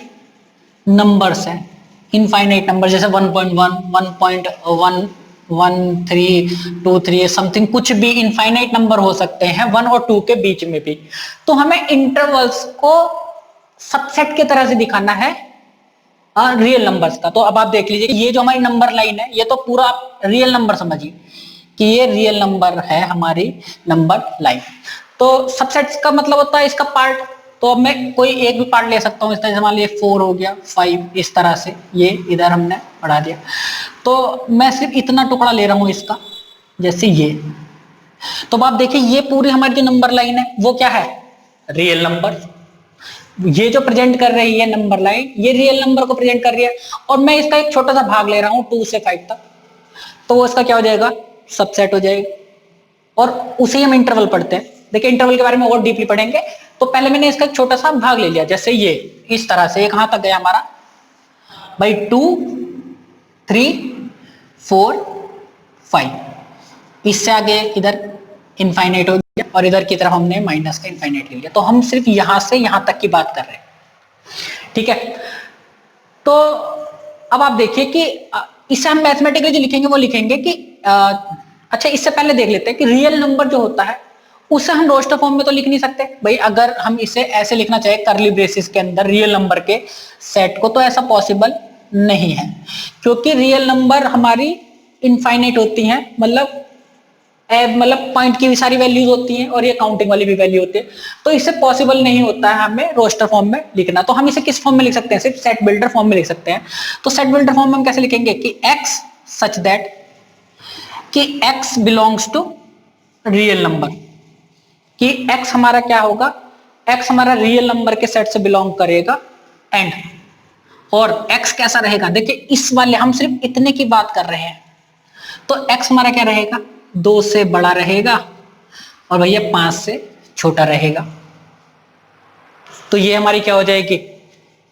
नंबर्स हैं। इनफाइनाइट नंबर जैसे 1.1 1.11323 समथिंग, कुछ भी इनफाइनाइट नंबर हो सकते हैं 1 और 2 के बीच में भी। तो हमें इंटरवल्स को सबसेट की तरह से दिखाना है रियल नंबर्स का। तो अब आप देख लीजिए ये जो हमारी नंबर लाइन है ये तो पूरा आप रियल नंबर समझिए कि ये रियल नंबर है हमारी नंबर लाइन। तो सबसेट्स का मतलब होता है इसका पार्ट। तो अब मैं कोई एक भी पार्ट ले सकता हूँ, इस तरह से मान लीजिए 4 हो गया, 5, इस तरह से ये इधर हमने बढ़ा दिया। तो मैं सिर्फ इतना टुकड़ा ले रहा हूँ इसका, जैसे ये। तो अब आप देखिए ये पूरी हमारी जो नंबर लाइन है वो क्या है, रियल नंबर। ये जो प्रेजेंट कर रही है नंबर लाइन ये रियल नंबर को प्रेजेंट कर रही है, और मैं इसका एक छोटा सा भाग ले रहा हूं 2 से 5 तक, तो वो इसका क्या हो जाएगा, सबसेट हो जाएगा। और उसे हम इंटरवल पढ़ते हैं। देखिए इंटरवल के बारे में और डीपली पढ़ेंगे। तो पहले मैंने इसका एक छोटा सा भाग ले लिया, जैसे ये इस तरह से, ये कहां तक गया हमारा भाई, 2 3 4 5। इससे आगे इधर इनफाइनाइट हो गया और इधर की तरफ हमने माइनस का इनफाइनाइट ले लिया, तो हम सिर्फ यहां से यहां तक की बात कर रहे हैं। ठीक है, तो अब आप देखिए कि इसे हम मैथमेटिकली जो लिखेंगे वो लिखेंगे कि अच्छा इससे पहले देख लेते हैं कि रियल नंबर जो होता है उसे हम रोस्टर फॉर्म में तो लिख नहीं सकते भाई। अगर हम इसे ऐसे लिखना चाहे करली ब्रेसेस के अंदर रियल नंबर के सेट को, तो ऐसा पॉसिबल नहीं है, क्योंकि रियल नंबर हमारी इनफाइनाइट होती हैं, मतलब पॉइंट की भी सारी वैल्यूज होती हैं और ये काउंटिंग वाली भी वैल्यू होती है, तो इससे पॉसिबल नहीं होता है हमें रोस्टर फॉर्म में लिखना। तो हम इसे किस फॉर्म में लिख सकते हैं? सिर्फ सेट बिल्डर फॉर्म में लिख सकते हैं। तो सेट बिल्डर फॉर्म में हम कैसे लिखेंगे कि x सच दैट कि x belongs to real number, कि x हमारा क्या होगा, x हमारा रियल नंबर के सेट से बिलोंग करेगा एंड, और x कैसा रहेगा, देखिए इस वाले हम सिर्फ इतने की बात कर रहे हैं, तो x हमारा क्या रहेगा, 2 से बड़ा रहेगा और भैया 5 से छोटा रहेगा। तो ये हमारी क्या हो जाएगी,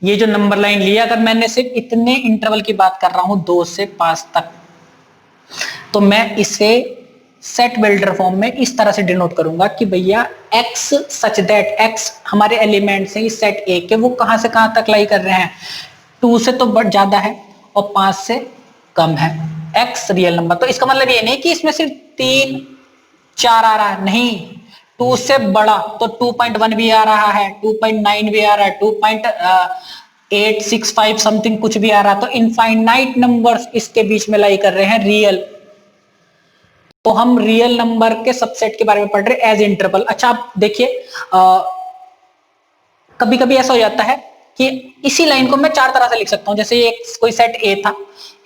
ये जो नंबर लाइन लिया, अगर मैंने सिर्फ इतने इंटरवल की बात कर रहा हूं 2 से 5 तक, तो मैं इसे सेट बिल्डर फॉर्म में इस तरह से डिनोट करूंगा कि भैया x सच दैट x हमारे एलिमेंट्स हैं इस सेट A के, वो कहां से कहां तक लाई कर रहे हैं, 2 से तो बढ़ ज्यादा है और 5 से कम है, x रियल नंबर। तो इसका मतलब ये नहीं कि इसमें सिर्फ 3 4 आ रहा है, नहीं, 2 से बड़ा तो 2.1 भी आ रहा है, 2.9 भी आ रहा है, 2.865 समथिंग कुछ भी आ रहा है, तो इनफाइनाइट नंबर्स इसके बीच में लाई कर रहे हैं रियल। तो हम रियल नंबर के सबसेट के बारे में पढ़ रहे हैं एज इंटरवल। अच्छा आप देखिए, कभी कभी ऐसा हो जाता है कि इसी लाइन को मैं 4 तरह से लिख सकता हूं, जैसे एक कोई सेट A था,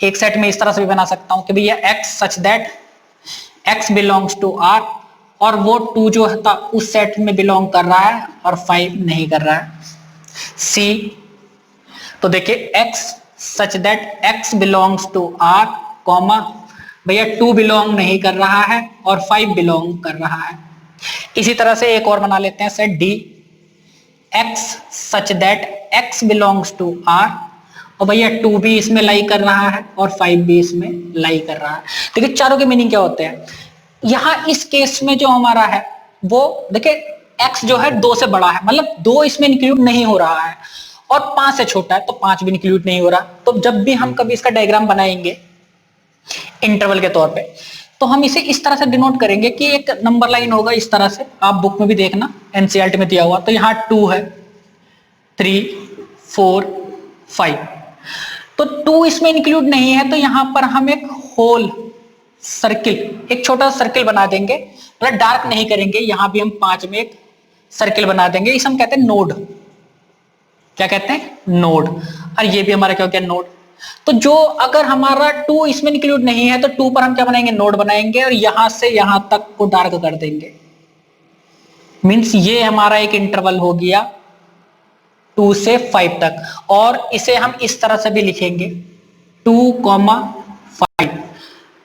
एक सेट में इस तरह से भी बना सकता हूं कि भैया x such that x belongs to R, और वो 2 जो था उस सेट में बिलोंग कर रहा है और 5 नहीं कर रहा है। C, तो देखिए x such that x belongs to R, comma भैया 2 बिलोंग नहीं कर रहा है और 5 बिलोंग कर रहा है। इसी तरह से एक और बना लेते हैं set D, x such that x belongs to R, और भैया 2 भी इसमें लाई कर रहा है और 5 भी इसमें लाई कर रहा है। देखिए चारों के मीनिंग क्या होते हैं, यहां इस केस में जो हमारा है वो देखिए x जो है 2 से बड़ा है, मतलब 2 इसमें इंक्लूड नहीं हो रहा है, और 5 से छोटा है तो 5 भी इंक्लूड नहीं हो रहा। तो जब भी हम कभी इसका डायग्राम बनाएंगे इंटरवल के तौर पे, तो हम इसे इस तरह से डिनोट करेंगे कि एक नंबर लाइन होगा इस तरह से, आप बुक में भी देखना एनसीईआरटी में दिया हुआ, तो यहाँ 2 है, 3 4 5, तो 2 इसमें इंक्लूड नहीं है, तो यहां पर हम एक होल सर्किल, एक छोटा सर्किल बना देंगे, मतलब डार्क नहीं करेंगे, यहां भी हम 5 में एक सर्किल बना देंगे, इसे हम कहते हैं नोड। क्या कहते हैं? नोड। और ये भी हमारा क्या हो गया, नोड। तो जो अगर हमारा 2 इसमें इंक्लूड नहीं है तो 2 पर हम क्या बनाएंगे, नोड बनाएंगे, और यहां से यहां तक को डार्क कर देंगे। मींस ये हमारा एक इंटरवल हो गया 2 से 5 तक, और इसे हम इस तरह से भी लिखेंगे 2,5,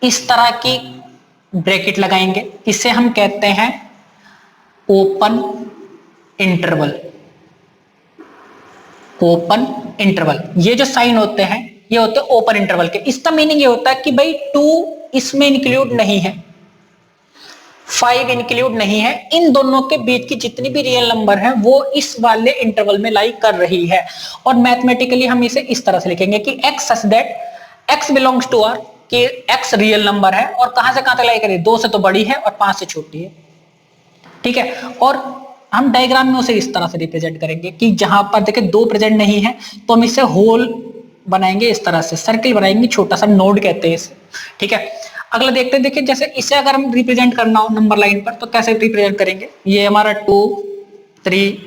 इस तरह की ब्रैकेट लगाएंगे, इसे हम कहते हैं ओपन इंटरवल। ओपन इंटरवल, ये जो साइन होते हैं ये होते हैं ओपन इंटरवल के। इसका मीनिंग ये होता है कि भाई 2 इसमें इंक्लूड नहीं है, 5 इंक्लूड नहीं है, इन दोनों के बीच की जितनी भी रियल नंबर है वो इस वाले इंटरवल में लाई कर रही है। और मैथमेटिकली हम इसे इस तरह से लिखेंगे कि x such that x belongs to R, कि x रियल नंबर है और कहां से कहां तक लाई करें, 2 से तो बड़ी है और 5 से छोटी है। ठीक है, और हम डायग्राम में उसे इस तरह से रिप्रेजेंट करेंगे कि जहां पर देखिए 2 प्रेजेंट नहीं है तो हम इसे होल बनाएंगे, इस तरह से सर्किल बनाएंगे, छोटा सा नोड कहते हैं इसे। ठीक है, अगला देखते हैं, देखिए जैसे इसे अगर हम रिप्रेजेंट करना हो नंबर लाइन पर तो कैसे रिप्रेजेंट करेंगे, ये हमारा 2 3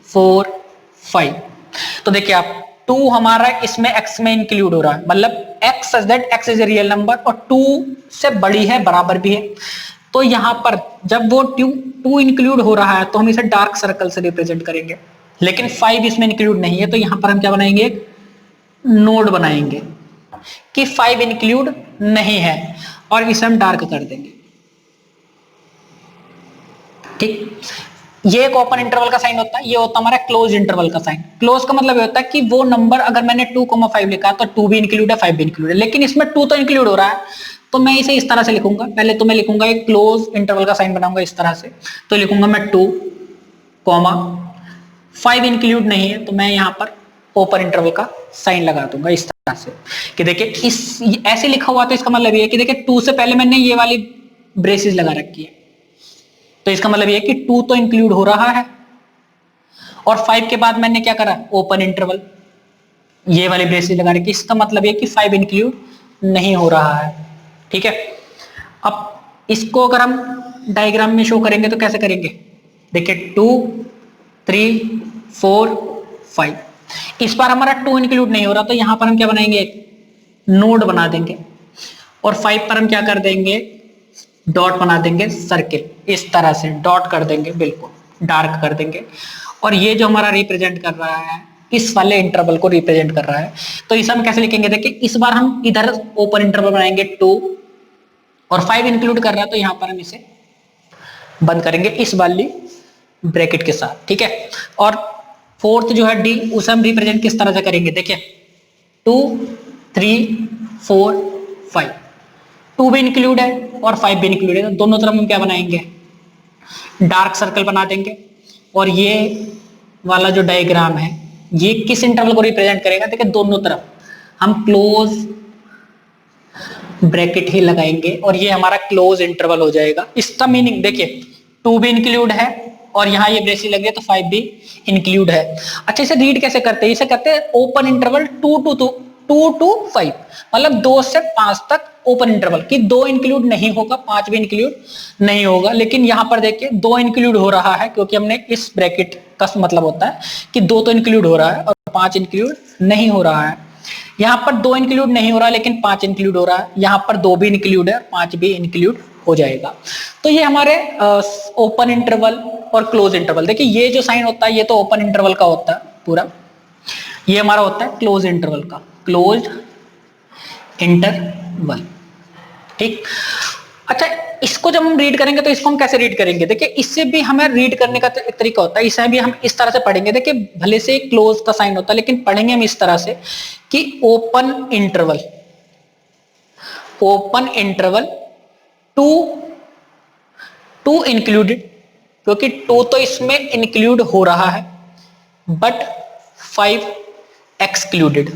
4 5, तो देखिए आप 2 हमारा इसमें x में इंक्लूड हो रहा है, मतलब x such that x is a real number, और 2 से बड़ी है, बराबर भी है, तो यहां पर जब वो 2 इंक्लूड हो रहा है तो हम इसे डार्क सर्कल से रिप्रेजेंट करेंगे। लेकिन 5 इसमें इंक्लूड नहीं है, तो यहां पर हम क्या बनाएंगे, एक नोड बनाएंगे कि 5 इंक्लूड नहीं है, और इसे हम डार्क कर देंगे। ठीक, ये एक ओपन इंटरवल का साइन होता है, ये होता है हमारा क्लोज इंटरवल का साइन। क्लोज का मतलब ये होता है कि वो नंबर अगर मैंने 2,5 लिखा तो 2 भी इंक्लूड है, 5 भी इंक्लूड है, लेकिन इसमें 2 तो इंक्लूड हो रहा है, तो मैं इसे इस तरह से लिखूंगा, पहले तो मैं लिखूंगा एक क्लोज इंटरवल का साइन बनाऊंगा इस तरह से, तो लिखूंगा मैं 2 कॉमा 5 इंक्लूड नहीं है तो मैं यहाँ पर ओपन इंटरवल का साइन लगा दूंगा इस तरह से कि देखिए इस ऐसे लिखा हुआ तो इसका मतलब ये है कि देखिए 2 से पहले मैंने ये वाली ब्रेसेस लगा रखी है, तो इसका मतलब ये है कि 2 तो इंक्लूड हो रहा है, और 5 के बाद मैंने क्या करा, ओपन इंटरवल ये वाली ब्रेसेस लगा रखी, इसका मतलब ये कि 5 इंक्लूड नहीं हो रहा है। ठीक है, अब इसको अगर हम डायग्राम में शो करेंगे तो कैसे करेंगे, देखिए 2 3 4 5, इस बार हमारा 2 इंक्लूड नहीं हो रहा तो यहां पर हम क्या बनाएंगे, नोड बना देंगे, और 5 पर हम क्या कर देंगे, डॉट बना देंगे, सर्किल इस तरह से डॉट कर देंगे, बिल्कुल डार्क कर देंगे, और ये जो हमारा रिप्रेजेंट कर रहा है इस वाले इंटरवल को रिप्रेजेंट कर रहा है। तो इसे हम कैसे लिखेंगे, देखिए इस बार हम इधर ओपन इंटरवल बनाएंगे 2 और 5 इंक्लूड कर रहा है तो यहां पर हम इसे बंद करेंगे इस वाली ब्रैकेट के साथ। ठीक है, और फोर्थ जो है डी, उसे हम रिप्रेजेंट किस तरह से करेंगे, देखिए 2 3 4 5, 2 भी इंक्लूड है और 5 भी इंक्लूड है, तो दोनों तरफ हम क्या बनाएंगे, डार्क सर्कल बना देंगे, और ये वाला जो डायग्राम है ये किस इंटरवल को रिप्रेजेंट करेगा, देखिए दोनों तरफ हम क्लोज ब्रैकेट ही लगाएंगे और ये हमारा क्लोज इंटरवल हो जाएगा। इसका मीनिंग देखिए 2 भी इंक्लूड है और यहाँ ये ब्रेसेस लग गए तो 5 भी इंक्लूड है। अच्छा, इसे रीड कैसे करते हैं, इसे कहते हैं ओपन इंटरवल 2 to 5, मतलब 2 से 5 तक ओपन इंटरवल कि 2 इंक्लूड नहीं होगा 5 भी इंक्लूड नहीं होगा, लेकिन यहां पर देखिए 2 इंक्लूड हो रहा है क्योंकि हमने इस ब्रैकेट का मतलब होता है कि 2 तो इंक्लूड हो रहा है और 5 इंक्लूड नहीं हो रहा है। यहाँ पर 2 इंक्लूड नहीं हो रहा लेकिन 5 इंक्लूड हो रहा है, यहाँ पर 2 भी इंक्लूड है 5 भी इंक्लूड हो जाएगा। तो ये हमारे ओपन इंटरवल और क्लोज इंटरवल, देखिए ये जो साइन होता है ये तो ओपन इंटरवल का होता है पूरा, ये हमारा होता है क्लोज इंटरवल का, क्लोज इंटरवल। ठीक, अच्छा इसको जब हम रीड करेंगे तो इसको हम कैसे रीड करेंगे, देखिए इससे भी हमें रीड करने का एक तरीका होता है, इसे भी हम इस तरह से पढ़ेंगे, देखिए भले से क्लोज का साइन होता है लेकिन पढ़ेंगे हम इस तरह से कि open interval, open interval 2 included, क्योंकि 2 तो इसमें इंक्लूड हो रहा है बट 5 एक्सक्लूडेड।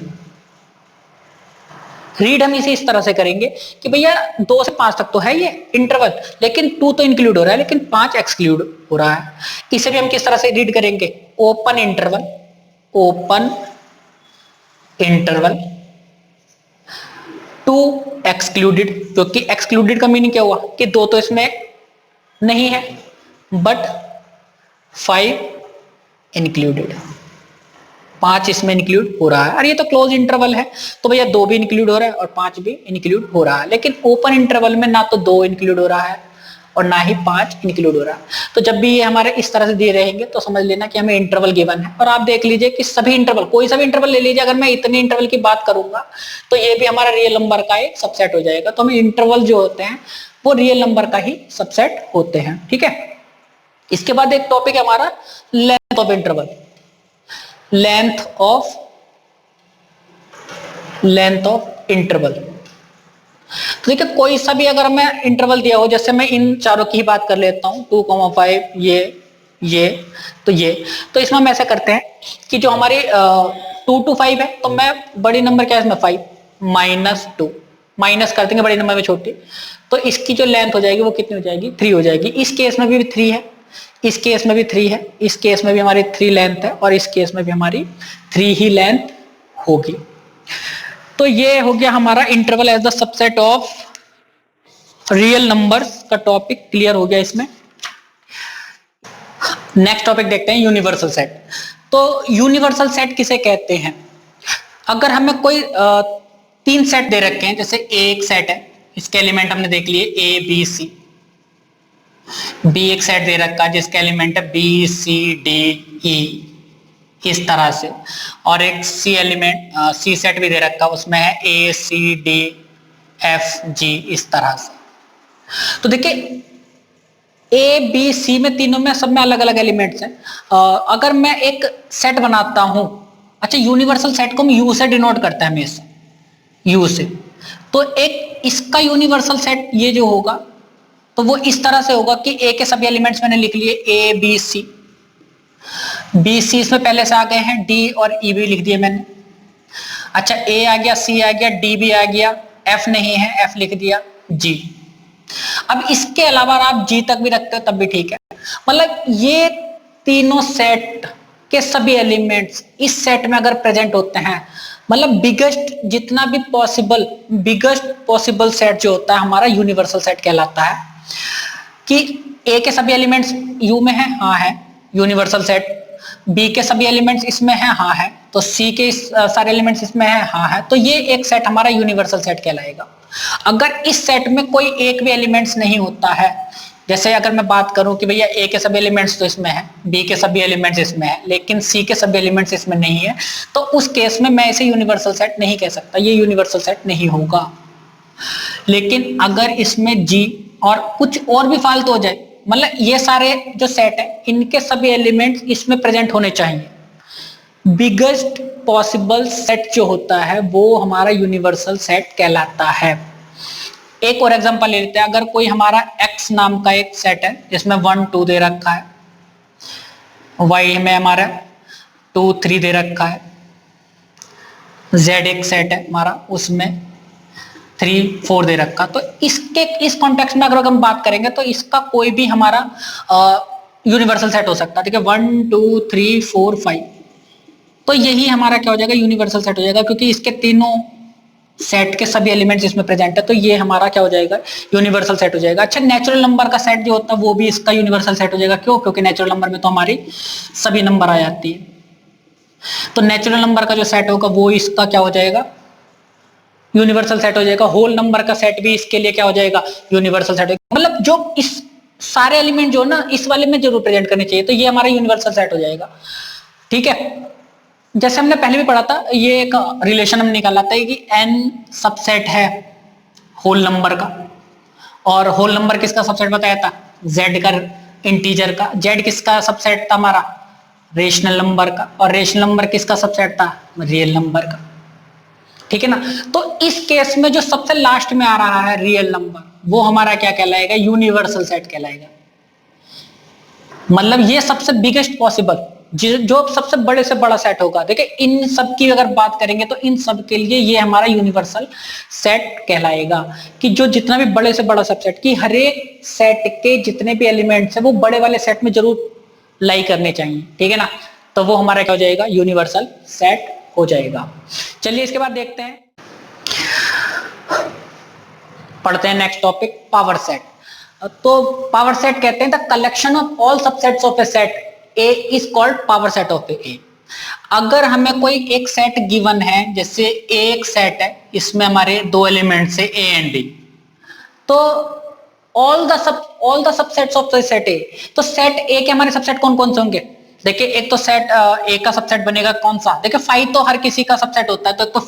रीड हम इसे इस तरह से करेंगे कि भैया 2 से 5 तक तो है ये इंटरवल लेकिन 2 तो इंक्लूड हो रहा है लेकिन 5 एक्सक्लूड हो रहा है। इसे भी हम किस तरह से रीड करेंगे, open interval, open interval 2 excluded, क्योंकि एक्सक्लूडेड का मीनिंग क्या हुआ कि 2 तो इसमें नहीं है बट 5 इंक्लूडेड, 5 इसमें इंक्लूड हो रहा है, और ये तो क्लोज इंटरवल है तो भैया 2 भी इंक्लूड हो रहा है और 5 भी इंक्लूड हो रहा है, लेकिन ओपन इंटरवल में ना तो 2 इंक्लूड हो रहा है और ना ही 5 इंक्लूड हो रहा है। तो जब भी ये हमारे इस तरह से दिए रहेंगे तो समझ लेना कि हमें इंटरवल गिवन है, और आप देख लीजिए कि सभी इंटरवल, कोई सा भी इंटरवल ले लीजिए, अगर मैं इतने इंटरवल की बात करूंगा तो ये भी हमारा रियल नंबर का एक सबसेट हो जाएगा। तो हमें इंटरवल जो होते हैं वो रियल नंबर का ही सबसेट होते हैं। ठीक है, इसके बाद एक टॉपिक है हमारा length of interval, length of interval. तो देखिए कोई सा भी अगर मैं इंटरवल दिया हो, जैसे मैं इन चारों की ही बात कर लेता हूं 2,5 ये तो ये, तो इसमें हम ऐसा करते हैं कि जो हमारी 2 to 5 है तो मैं बड़ी नंबर क्या है इसमें 5 -2 माइनस कर देंगे बड़े नंबर में छोटी, तो इसकी जो लेंथ हो जाएगी वो कितनी हो जाएगी, 3 हो जाएगी। इस केस में भी 3 है, इस केस में भी 3 है, इस केस में भी हमारी 3 लेंथ है और इस केस में भी हमारी 3 ही लेंथ होगी। तो ये हो गया हमारा interval as the subset of real numbers का टॉपिक क्लियर हो गया इसमें। नेक्स्ट टॉपिक देखते हैं यूनिवर्सल सेट। तो यूनिवर्सल सेट किसे कहते हैं, अगर हमें कोई 3 सेट दे रखे हैं, जैसे एक सेट है, इसके एलिमेंट हमने देख लिए A B C, बी एक सेट दे रखा है जिसके एलिमेंट है B C D E इस तरह से, और एक सी एलिमेंट सी सेट भी दे रखा है उसमें है A C D F G इस तरह से। तो देखिए A B C में तीनों में सब में अलग अलग एलिमेंट्स हैं। अगर मैं एक सेट बनाता हूं, अच्छा यूनिवर्सल सेट को हम U से डिनोट करते हैं हमेशा, U से, तो एक इसका यूनिवर्सल सेट ये जो होगा तो वो इस तरह से होगा कि ए के सभी एलिमेंट्स मैंने लिख लिए, ए बी सी, बी सी इसमें पहले से आ गए हैं, डी और ई भी लिख दिए मैंने। अच्छा ए आ गया, सी आ गया, डी भी आ गया, एफ नहीं है, एफ लिख दिया, जी। अब इसके अलावा आप जी तक भी रखते हो तब भी ठीक है। मतलब ये तीनों सेट के सभी एलिमेंट्स इस सेट में अगर प्रेजेंट होते हैं, मतलब बिगेस्ट जितना भी पॉसिबल, बिगेस्ट पॉसिबल सेट जो होता है हमारा यूनिवर्सल सेट कहलाता है। कि ए के सभी एलिमेंट्स यू में है, हाँ है, यूनिवर्सल सेट। बी के सभी एलिमेंट्स इसमें है, हाँ है। तो सी के सारे एलिमेंट्स इसमें है, हाँ है। तो ये एक सेट हमारा यूनिवर्सल सेट कहलाएगा। अगर इस सेट में कोई एक भी एलिमेंट्स नहीं होता है, जैसे अगर मैं बात करूं कि भैया ए के सभी एलिमेंट्स तो इसमें है, बी के सभी एलिमेंट्स इसमें है, लेकिन सी के सभी एलिमेंट्स इसमें नहीं है, तो उस केस में मैं इसे यूनिवर्सल सेट नहीं कह सकता, ये यूनिवर्सल सेट नहीं होगा। लेकिन अगर इसमें जी और कुछ और भी फालतू हो जाए, मतलब ये सारे जो सेट है इनके सभी एलिमेंट्स इसमें प्रेजेंट होने चाहिए, बिगेस्ट पॉसिबल सेट जो होता है वो हमारा यूनिवर्सल सेट कहलाता है। एक और एग्जांपल ले लेते हैं। अगर कोई हमारा x नाम का एक सेट है जिसमें 1 2 दे रखा है, y में हमारा 2 3 दे रखा है, z एक सेट है हमारा उसमें 3 4 दे रखा, तो इसके इस कॉन्टेक्स्ट में अगर हम बात करेंगे तो इसका कोई भी हमारा यूनिवर्सल सेट हो सकता है। ठीक है, 1 2 3 4 5, तो यही हमारा क्या हो जाएगा, यूनिवर्सल सेट हो जाएगा, क्योंकि इसके तीनों सेट के सभी एलिमेंट्स इसमें प्रेजेंट है, तो ये हमारा क्या हो जाएगा, यूनिवर्सल सेट हो जाएगा। अच्छा नेचुरल नंबर का सेट जो होता है वो भी इसका यूनिवर्सल सेट हो जाएगा। क्यों? क्योंकि नेचुरल नंबर में तो हमारी सभी नंबर आ जाती है, तो नेचुरल नंबर का जो सेट होगा वो इसका क्या हो जाएगा, यूनिवर्सल सेट हो जाएगा। होल नंबर का सेट भी इसके लिए क्या हो जाएगा, यूनिवर्सल सेट हो जाएगा। मतलब जो इस सारे एलिमेंट जो ना इस वाले में जरूर प्रेजेंट करने चाहिए, तो ये हमारा यूनिवर्सल सेट हो जाएगा। ठीक है, जैसे हमने पहले भी पढ़ा था, ये एक रिलेशन हम निकाला था कि n सबसेट है होल नंबर का, और होल नंबर किसका सबसेट बताया था, z का, इंटीजर का। z किसका सबसेट था हमारा, रेशनल नंबर का, और रेशनल नंबर किसका सबसेट था, रियल नंबर का। ठीक है ना, तो इस केस में जो सबसे लास्ट में आ रहा है रियल नंबर, वो हमारा क्या कहलाएगा, यूनिवर्सल सेट कहलाएगा। मतलब ये सबसे बिगेस्ट पॉसिबल, जो सबसे बड़े से बड़ा सेट होगा। देखिए इन सब की अगर बात करेंगे तो इन सब के लिए ये हमारा यूनिवर्सल सेट कहलाएगा, कि जो जितना भी बड़े से बड़ा सबसेट, की हर एक सेट के जितने भी एलिमेंट्स है वो बड़े वाले सेट में जरूर लाई करने चाहिए। ठीक है ना, तो वो हमारा क्या हो जाएगा, यूनिवर्सल सेट हो जाएगा। चलिए इसके बाद देखते हैं, पढ़ते हैं नेक्स्ट टॉपिक, पावर सेट। तो पावर सेट कहते हैं the collection of all subsets of a set A is called power set of A. अगर हमें कोई एक सेट गिवन है, जैसे ए एक सेट है, इसमें हमारे दो एलिमेंट्स है ए एंड डी, तो all the subsets of the set ए, तो सेट ए के हमारे सबसेट कौन कौन से होंगे। देखिए एक तो सेट ए का सबसेट बनेगा कौन सा, देखिए 5 तो हर किसी का सबसेट होता है, तो एक तो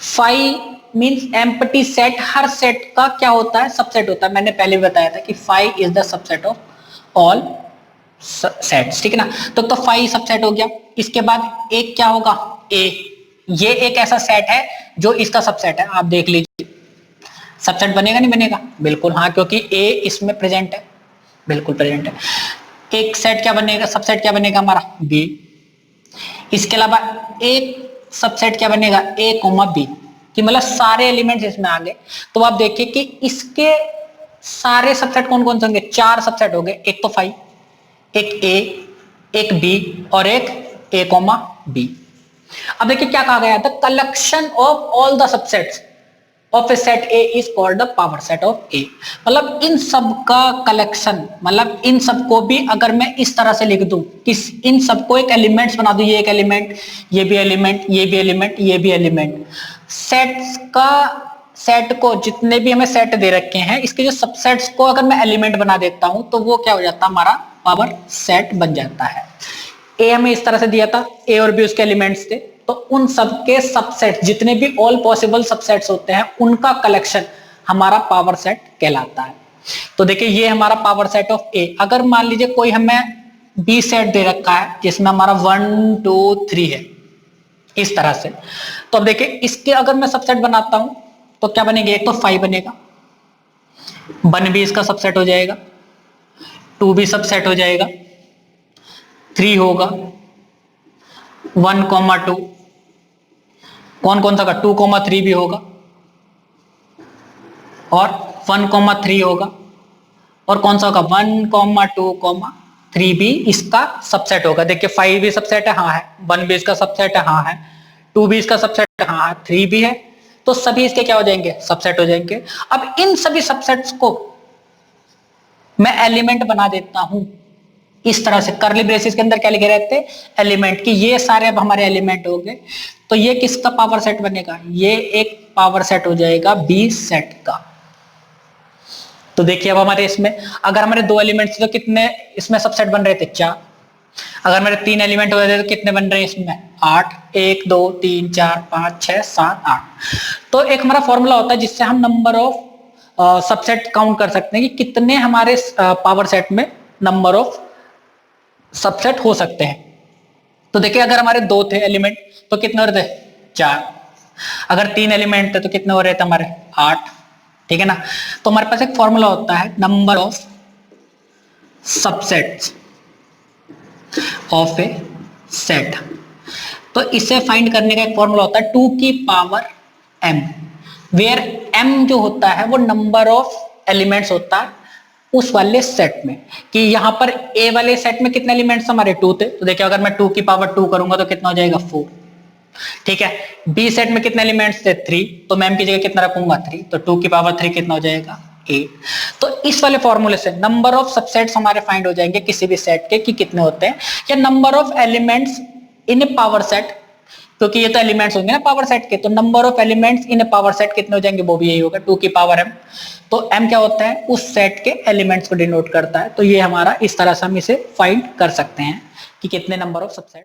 5 मींस एम्प्टी सेट, हर सेट का क्या होता है, सबसेट होता है। मैंने पहले भी बताया था कि 5 is the subset of all sets. ठीक है ना, तो 5 सबसेट हो गया। इसके बाद एक क्या होगा, ए, ये एक ऐसा सेट है जो इसका सबसेट है। आप देख लीजिए सबसेट बनेगा नहीं बनेगा, बिल्कुल हाँ, क्योंकि ए इसमें प्रेजेंट है, बिल्कुल प्रेजेंट है। एक सेट क्या बनेगा, सबसेट क्या बनेगा हमारा, बी। इसके अलावा एक सबसेट क्या बनेगा, ए कोमा बी, कि मतलब सारे एलिमेंट्स इसमें आ गए। तो आप देखिए कि इसके सारे सबसेट कौन कौन से होंगे, 4 सबसेट हो गए। एक तो 5, एक ए, एक बी और एक ए कोमा बी। अब देखिए क्या कहा गया, the collection of all the subsets of a set A is called the power set of A. मतलब इन सब का कलेक्शन, मतलब इन सबको भी अगर मैं इस तरह से लिख दूं कि इन सबको एक एलिमेंट्स बना दूं, ये एक एलिमेंट, ये भी एलिमेंट, ये भी एलिमेंट, ये भी एलिमेंट, सेट्स का, सेट को जितने भी हमें सेट दे रखे हैं इसके जो सबसेट्स को अगर मैं एलिमेंट बना देता हूं तो वो क्या हो जाता है, हमारा पावर सेट बन जाता है। ए हमें इस तरह से दिया था, ए और बी उसके एलिमेंट्स थे, तो उन सबके सबसेट जितने भी ऑल पॉसिबल सबसेट्स होते हैं उनका कलेक्शन हमारा पावर सेट कहलाता है। तो देखिए ये हमारा पावर सेट ऑफ ए। अगर मान लीजिए कोई हमें बी सेट दे रखा है जिसमें हमारा 1 2 3 है इस तरह से, तो अब देखिए इसके अगर मैं सबसेट बनाता हूं तो क्या बनेगा, एक तो 5 बनेगा, 1 भी इसका सबसेट हो जाएगा, 2 भी सबसेट हो जाएगा, 3 होगा, 1,2 कौन कौन सा का 2,3 भी होगा, और 1,3 होगा, और कौन सा होगा 1,2,3 भी इसका सबसेट होगा। देखिए 5 भी सबसेट है, हाँ है, 1 भी इसका सबसेट है, हाँ है, 2 भी इसका सबसेट है, हाँ है, 3 भी है, तो सभी इसके क्या हो जाएंगे, सबसेट हो जाएंगे। अब इन सभी सबसेट्स को मैं एलिमेंट बना देता हूं इस तरह से, करली ब्रेसेस के अंदर क्या लिखे रहते हैं, एलिमेंट, कि ये सारे अब हमारे एलिमेंट हो गए। तो ये किसका पावर सेट बनेगा, ये एक पावर सेट हो जाएगा बी सेट का। तो देखिए अब हमारे इसमें अगर हमारे 2 एलिमेंट्स तो कितने इसमें सबसेट बन रहे थे, 4। अगर मेरे 3 एलिमेंट हो रहे थे तो कितने बन रहे हैं इसमें, 8, 1 2 3 4 5 6 7 8। तो एक हमारा फॉर्मूला होता है जिससे हम नंबर ऑफ सबसेट काउंट कर सकते हैं कि कितने हमारे पावर सेट में नंबर ऑफ सबसेट हो सकते हैं। तो देखिए अगर हमारे 2 थे एलिमेंट तो कितने हो रहे थे, 4। अगर 3 एलिमेंट थे तो कितने हो रहे थे हमारे, 8, ठीक है ना। तो हमारे पास एक फॉर्मूला होता है number of subsets of a set. तो इसे फाइंड करने का एक फॉर्मूला होता है 2 की पावर m, वेयर m जो होता है वो नंबर ऑफ एलिमेंट्स होता है उस वाले सेट में। कि यहां पर a वाले सेट में कितने एलिमेंट्स हमारे 2 थे, तो देखिए अगर मैं 2 की पावर 2 करूंगा तो कितना हो जाएगा 4, ठीक है। बी सेट में कितने एलिमेंट्स थे, 3, तो मैं m की जगह कितना रखूंगा 3, तो 2 की पावर 3 कितना हो जाएगा 8। तो इस वाले फॉर्मूले से नंबर ऑफ सबसेट्स हमारे फाइंड हो जाएंगे किसी भी सेट के कि कितने होते हैं, या number of elements in A power set, क्योंकि ये तो एलिमेंट्स होंगे ना पावर सेट के, तो number of elements in A power set कितने हो जाएंगे, वो भी यही होगा 2 की पावर m। तो m क्या होता है, उस सेट के एलिमेंट्स को डिनोट करता है। तो ये हमारा इस तरह से हम इसे फाइंड कर सकते हैं कि कितने नंबर ऑफ सबसेट